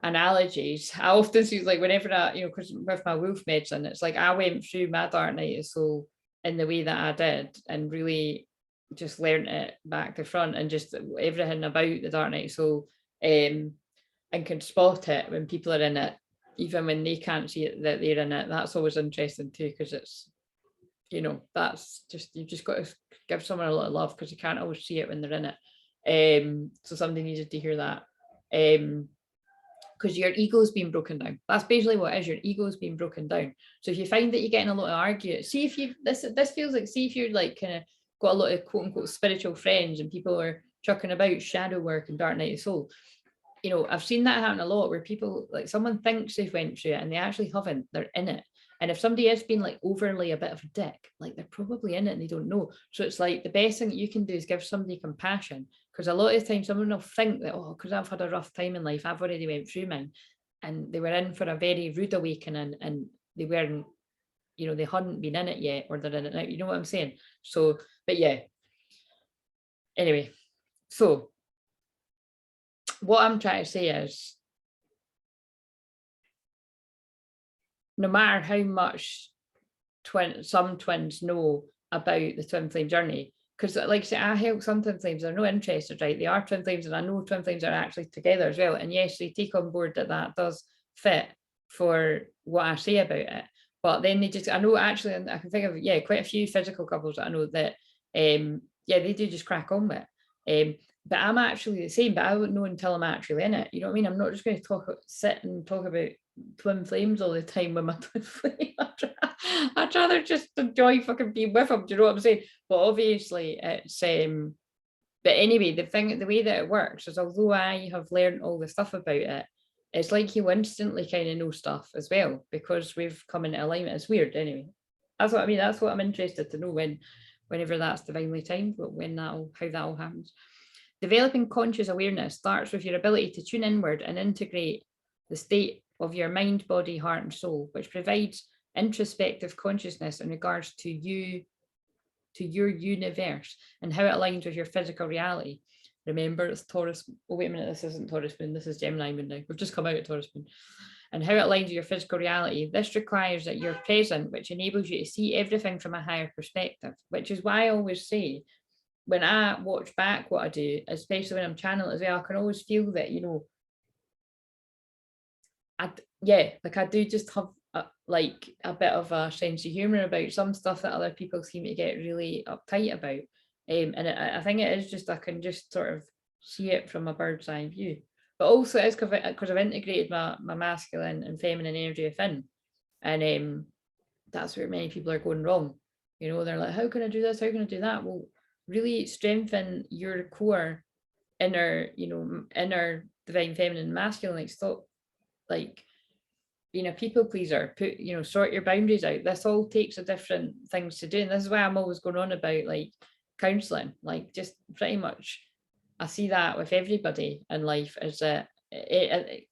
analogies. I often see, like, whenever I, you know, because with my wolf medicine, it's like I went through my dark night of soul in the way that I did, and really just learned it back to front, and just everything about the dark night of soul, and can spot it when people are in it, even when they can't see it that they're in it. That's always interesting too, because it's, you know, that's just, you've just got to give someone a lot of love, because you can't always see it when they're in it. So somebody needed to hear that. Because your ego's being broken down. That's basically what it is. Your ego's being broken down. So if you find that you're getting a lot of arguments, see if you, this feels like, see if you're like kind of got a lot of quote unquote spiritual friends, and people are chucking about shadow work and dark night of soul. You know, I've seen that happen a lot, where people, like, someone thinks they've went through it and they actually haven't, they're in it. And if somebody has been like overly a bit of a dick, like, they're probably in it and they don't know. So it's like the best thing that you can do is give somebody compassion, because a lot of the time someone will think that, oh, because I've had a rough time in life, I've already went through mine, and they were in for a very rude awakening, and they weren't, you know, they hadn't been in it yet, or they're in it now. You know what I'm saying? So, but yeah. Anyway, so what I'm trying to say is, no matter how much some twins know about the twin flame journey, because like I say, I help some twin flames, they're not interested, right? They are twin flames, and I know twin flames are actually together as well. And yes, they take on board that that does fit for what I say about it. But then they just, I know actually, and I can think of, yeah, quite a few physical couples that I know that, yeah, they do just crack on with it. But I'm actually the same, but I wouldn't know until I'm actually in it. You know what I mean? I'm not just going to sit and talk about twin flames all the time with my twin flame. I'd rather just enjoy fucking being with them. Do you know what I'm saying? But obviously it's but anyway, the way that it works is, although I have learned all the stuff about it, it's like you instantly kind of know stuff as well, because we've come into alignment. It's weird anyway. That's what I mean. That's what I'm interested to know whenever that's divinely timed, but how that all happens. Developing conscious awareness starts with your ability to tune inward and integrate the state of your mind, body, heart, and soul, which provides introspective consciousness in regards to you, to your universe, and how it aligns with your physical reality. Remember, it's Taurus. Oh, wait a minute, this isn't Taurus moon. This is Gemini moon now. We've just come out of Taurus moon. And how it aligns with your physical reality. This requires that you're present, which enables you to see everything from a higher perspective, which is why I always say, when I watch back what I do, especially when I'm channeling as well, I can always feel that, you know, I do just have like a bit of a sense of humor about some stuff that other people seem to get really uptight about. And I think it is just, I can just sort of see it from a bird's eye view. But also it's because I've integrated my masculine and feminine energy within. And that's where many people are going wrong. You know, they're like, how can I do this? How can I do that? Well, really strengthen your core inner divine feminine masculine. Like, stop like being a people pleaser, sort your boundaries out. This all takes a different things to do. And this is why I'm always going on about like counseling, like just pretty much I see that with everybody in life is that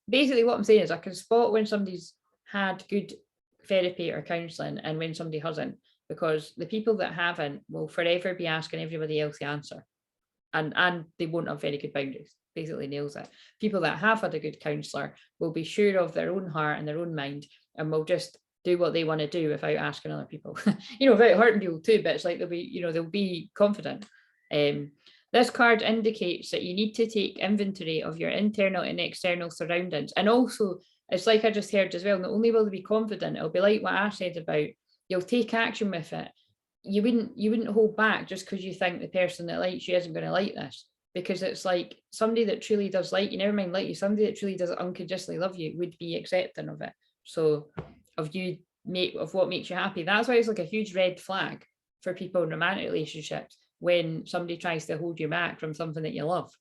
basically what I'm saying is I can spot when somebody's had good therapy or counseling and when somebody hasn't, because the people that haven't will forever be asking everybody else the answer, and they won't have very good boundaries. Basically nails it. People that have had a good counsellor will be sure of their own heart and their own mind and will just do what they want to do without asking other people, without hurting people too, but it's like they'll be confident. This card indicates that you need to take inventory of your internal and external surroundings. And also, it's like I just heard as well, not only will they be confident, it'll be like what I said about, you'll take action with it. You wouldn't hold back just because you think the person that likes you isn't going to like this. Because it's like somebody that truly does like you, never mind like you, somebody that truly does unconditionally love you would be accepting of it. So of what makes you happy. That's why it's like a huge red flag for people in romantic relationships when somebody tries to hold you back from something that you love.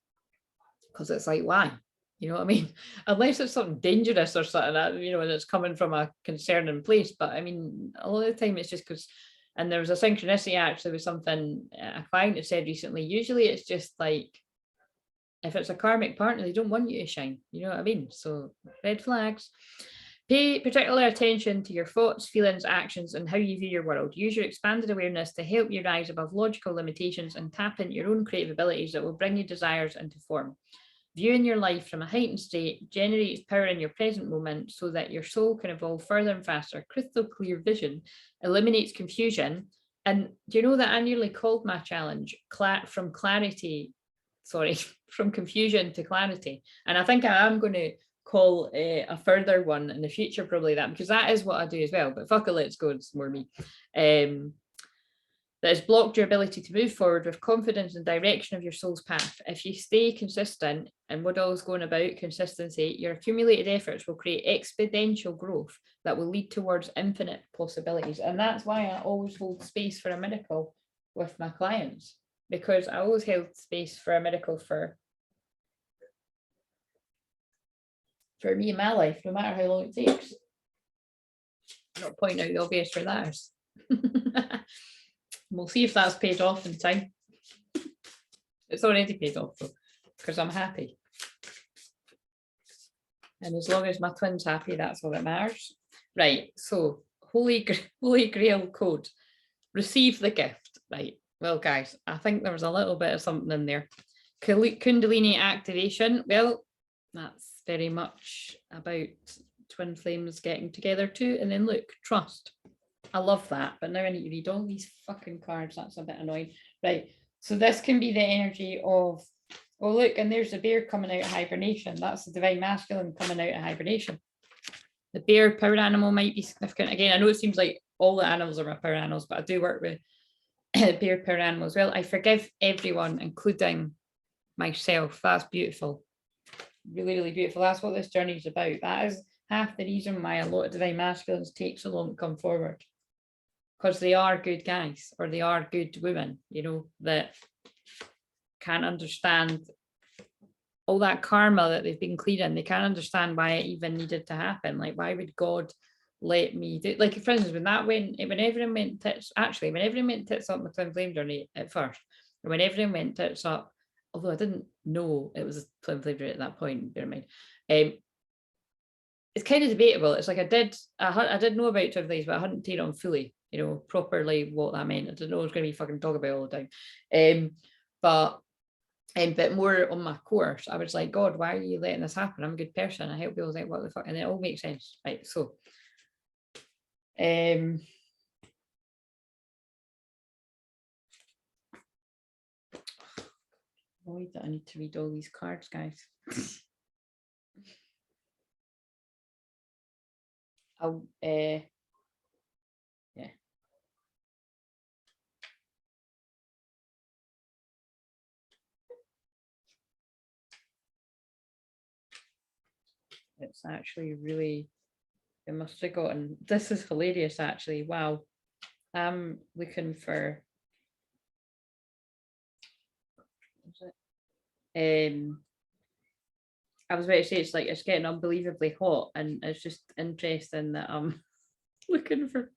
Because it's like, why? You know what I mean? Unless it's something dangerous or something that, and it's coming from a concerning place. But I mean, a lot of the time it's just because, and there was a synchronicity actually with something a client had said recently. Usually it's just like, if it's a karmic partner, they don't want you to shine. You know what I mean? So red flags. Pay particular attention to your thoughts, feelings, actions, and how you view your world. Use your expanded awareness to help you rise above logical limitations and tap into your own creative abilities that will bring your desires into form. Viewing your life from a heightened state generates power in your present moment so that your soul can evolve further and faster. Crystal clear vision eliminates confusion. And do you know that I nearly called my challenge from confusion to clarity? And I think I am going to call a further one in the future, probably that, because that is what I do as well. But fuck it, let's go, it's more me. That has blocked your ability to move forward with confidence and direction of your soul's path. If you stay consistent, and what I was going about consistency, your accumulated efforts will create exponential growth that will lead towards infinite possibilities. And that's why I always hold space for a miracle with my clients, because I always held space for a miracle for me in my life, no matter how long it takes. I'm not pointing out the obvious for theirs. We'll see if that's paid off in time. It's already paid off though, because I'm happy. And as long as my twin's happy, that's all that matters. Right, so Holy Grail code. Receive the gift. Right, well guys, I think there was a little bit of something in there. Kundalini activation. Well, that's very much about twin flames getting together too. And then look, trust. I love that, but now I need to read all these fucking cards. That's a bit annoying. Right, so this can be the energy of, oh look, and there's the bear coming out of hibernation. That's the divine masculine coming out of hibernation. The bear power animal might be significant. Again, I know it seems like all the animals are my power animals, but I do work with bear power animal as well. I forgive everyone, including myself. That's beautiful. Really, really beautiful. That's what this journey is about. That is half the reason why a lot of divine masculines take so long to come forward. Because they are good guys, or they are good women, that can't understand all that karma that they've been clearing. They can't understand why it even needed to happen. Like, why would God let me do, like for instance, when everything went tits, actually, when everything went tits up my twin flame journey at first, and when everything went tits up, although I didn't know it was a twin flame journey at that point, bear in mind, it's kind of debatable. It's like I did know about twin flames, but I hadn't taken on fully, you know, properly what that meant. I didn't know it was going to be fucking talk about all the time. But more on my course, I was like, God, why are you letting this happen? I'm a good person. I help people. Like, what the fuck? And it all makes sense, right? So, boy, that I need to read all these cards, guys. I'll, yeah. It's actually really, it must have gotten, this is hilarious actually. Wow. I'm looking for, I was about to say it's like it's getting unbelievably hot, and it's just interesting that I'm looking for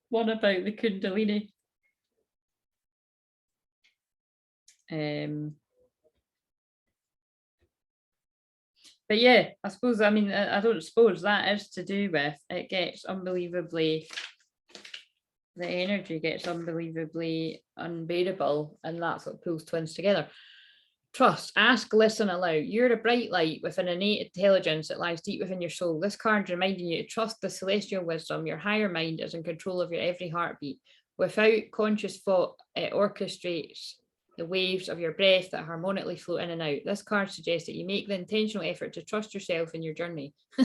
one about the Kundalini. But yeah, I suppose, I mean, I don't suppose that is to do with it gets unbelievably, the energy gets unbelievably unbearable, and that's what pulls twins together. Trust, ask, listen, allow. You're a bright light with an innate intelligence that lies deep within your soul. This card reminding you to trust the celestial wisdom. Your higher mind is in control of your every heartbeat. Without conscious thought, it orchestrates the waves of your breath that harmonically flow in and out. This card suggests that you make the intentional effort to trust yourself in your journey. I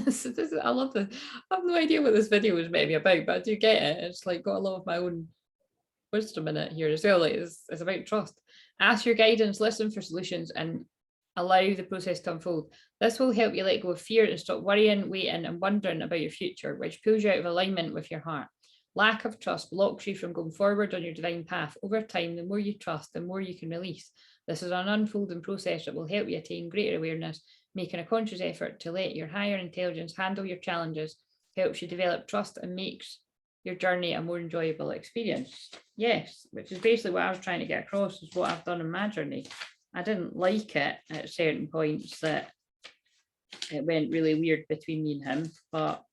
love this. I have no idea what this video was maybe about, but I do get it. It's like got a lot of my own wisdom in it here as well. Like it's about trust. Ask your guidance, listen for solutions, and allow the process to unfold. This will help you let go of fear and stop worrying, waiting, and wondering about your future, which pulls you out of alignment with your heart. Lack of trust blocks you from going forward on your divine path. Over time, the more you trust, the more you can release. This is an unfolding process that will help you attain greater awareness, making a conscious effort to let your higher intelligence handle your challenges, helps you develop trust and makes your journey a more enjoyable experience. Yes, which is basically what I was trying to get across, is what I've done in my journey. I didn't like it at certain points that it went really weird between me and him, but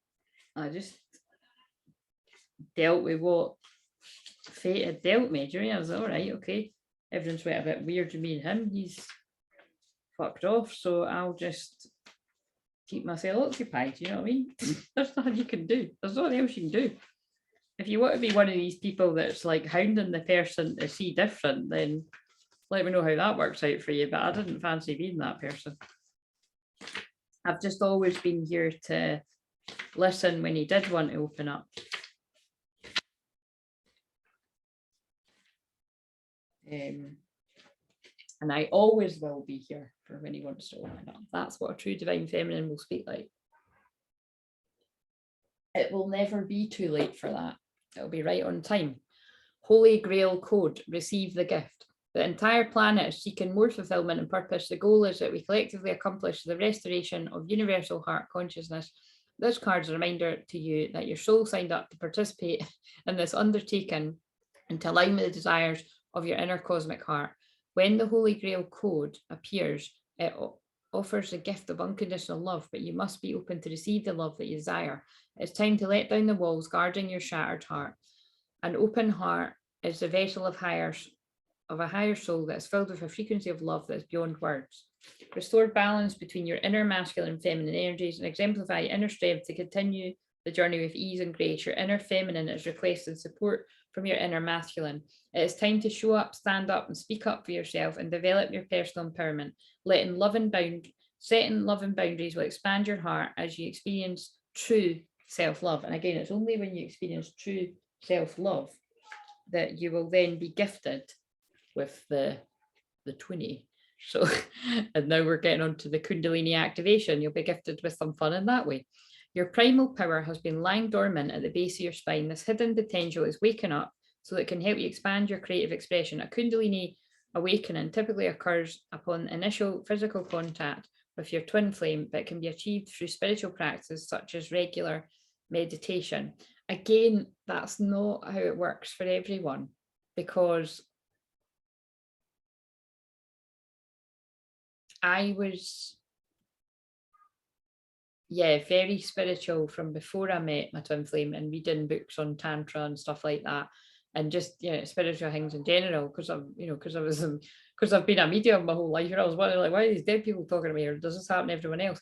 I just dealt with what fate had dealt me. I was like, all right, okay, everything's went a bit weird to me and him. He's fucked off, so I'll just keep myself occupied. You know what I mean? There's nothing you can do. There's nothing else you can do. If you want to be one of these people that's like hounding the person to see different, then let me know how that works out for you. But I didn't fancy being that person. I've just always been here to listen when he did want to open up. And I always will be here for when he wants to open up. That's what a true divine feminine will speak like. It will never be too late for that. It'll be right on time. Holy Grail code, receive the gift. The entire planet is seeking more fulfillment and purpose. The goal is that we collectively accomplish the restoration of universal heart consciousness. This card is a reminder to you that your soul signed up to participate in this undertaking and to align with the desires of your inner cosmic heart. When the Holy Grail code appears, it offers the gift of unconditional love, but you must be open to receive the love that you desire. It's time to let down the walls guarding your shattered heart. An open heart is the vessel of a higher soul that is filled with a frequency of love that is beyond words. Restore balance between your inner masculine and feminine energies and exemplify inner strength to continue the journey with ease and grace. Your inner feminine is requesting support from your inner masculine. It is time to show up, stand up, and speak up for yourself and develop your personal empowerment. Setting loving boundaries will expand your heart as you experience true self-love. And again, it's only when you experience true self-love that you will then be gifted with the 20. So, and now we're getting on to the Kundalini activation. You'll be gifted with some fun in that way. Your primal power has been lying dormant at the base of your spine. This hidden potential is waking up so that it can help you expand your creative expression. A Kundalini awakening typically occurs upon initial physical contact with your twin flame, but can be achieved through spiritual practices such as regular meditation. Again, that's not how it works for everyone, because I was, very spiritual from before I met my twin flame, and reading books on tantra and stuff like that, and just spiritual things in general, because I've been a medium my whole life. I was wondering, like, why are these dead people talking to me, or does this happen to everyone else?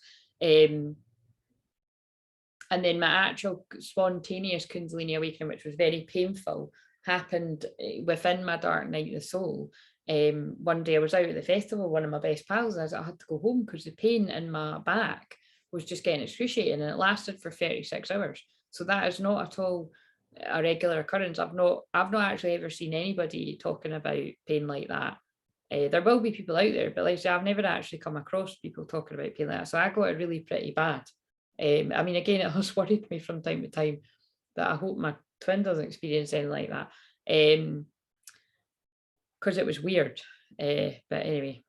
And then my actual spontaneous Kundalini awakening, which was very painful, happened within my dark night of the soul. One day I was out at the festival, one of my best pals, I had to go home because the pain in my back was just getting excruciating, and it lasted for 36 hours. So that is not at all a regular occurrence. I've not actually ever seen anybody talking about pain like that. There will be people out there, but like I say, I've never actually come across people talking about pain like that. So I got it really pretty bad. I mean, again, it has worried me from time to time that I hope my twin doesn't experience anything like that, because it was weird. But anyway,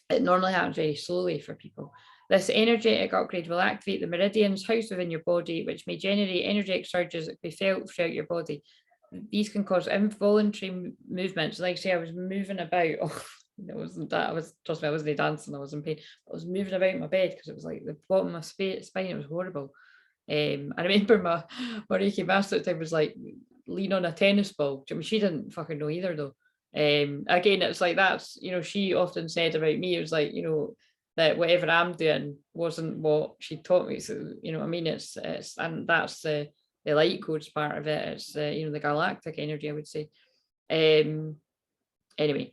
it normally happens very slowly for people. This energetic upgrade will activate the meridians housed within your body, which may generate energetic surges that can be felt throughout your body. These can cause involuntary movements. Like I say, I was moving about. It wasn't that. Trust me, I wasn't dancing. I was in pain. I was moving about in my bed because it was like the bottom of my spine. It was horrible. I remember my Reiki master at the time was like, lean on a tennis ball. I mean, she didn't fucking know either though. Again, it's like that's, she often said about me, it was like, that whatever I'm doing wasn't what she taught me. So, I mean, it's and that's the light codes part of it. It's the galactic energy, I would say. Anyway,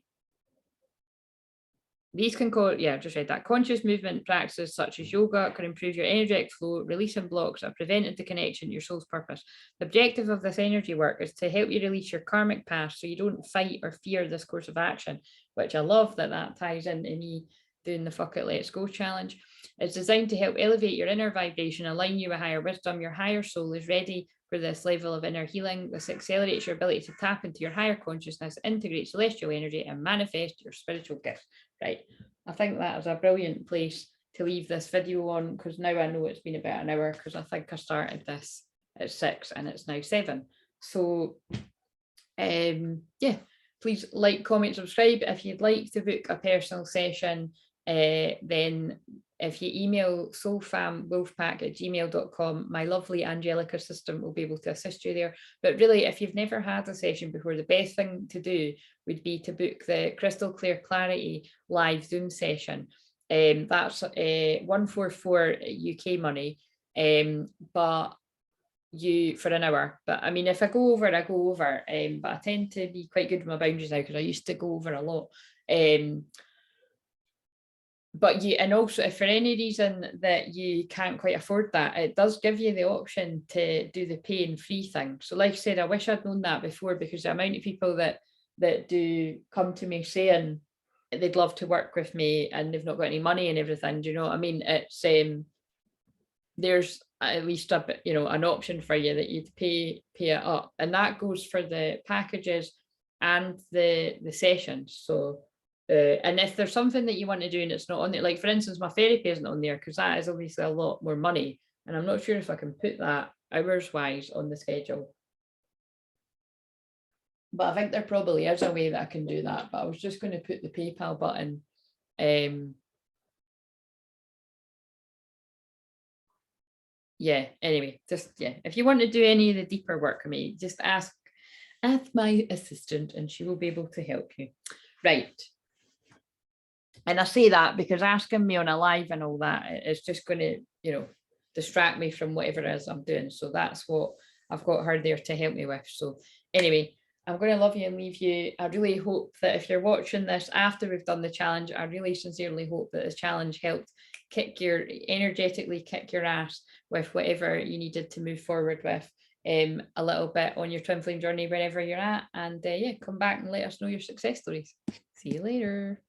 these can cause, I've just read that. Conscious movement practices such as yoga can improve your energetic flow, releasing blocks that have prevented the connection to your soul's purpose. The objective of this energy work is to help you release your karmic past so you don't fight or fear this course of action, which I love that ties into me doing the Fuck It, Let's Go challenge. It's designed to help elevate your inner vibration, align you with higher wisdom. Your higher soul is ready for this level of inner healing. This accelerates your ability to tap into your higher consciousness, integrate celestial energy, and manifest your spiritual gifts. Right. I think that is a brilliant place to leave this video on, because now I know it's been about an hour, because I think I started this at 6 and it's now 7. So please like, comment, subscribe. If you'd like to book a personal session, then if you email soulfamwolfpack@gmail.com, my lovely angelic assistant will be able to assist you there. But really, if you've never had a session before, the best thing to do would be to book the Crystal Clear Clarity live Zoom session. That's 144 UK money, but you for an hour. But I mean, if I go over, I go over. But I tend to be quite good with my boundaries now, because I used to go over a lot. But and also, if for any reason that you can't quite afford that, it does give you the option to do the pay-and-free thing. So like I said, I wish I'd known that before, because the amount of people that do come to me saying they'd love to work with me and they've not got any money and everything, do you know what I mean? It's there's at least an option for you that you'd pay it up, and that goes for the packages and the sessions. So and if there's something that you want to do and it's not on it, like for instance, my therapy isn't on there, because that is obviously a lot more money, and I'm not sure if I can put that hours wise on the schedule. But I think there probably is a way that I can do that. But I was just going to put the PayPal button. Anyway, if you want to do any of the deeper work with me, just ask my assistant and she will be able to help you. Right. And I say that because asking me on a live and all that, it's just going to, distract me from whatever it is I'm doing. So that's what I've got her there to help me with. So anyway, I'm going to love you and leave you. I really hope that if you're watching this after we've done the challenge, I really sincerely hope that this challenge helped energetically kick your ass with whatever you needed to move forward with a little bit on your twin flame journey, wherever you're at. And come back and let us know your success stories. See you later.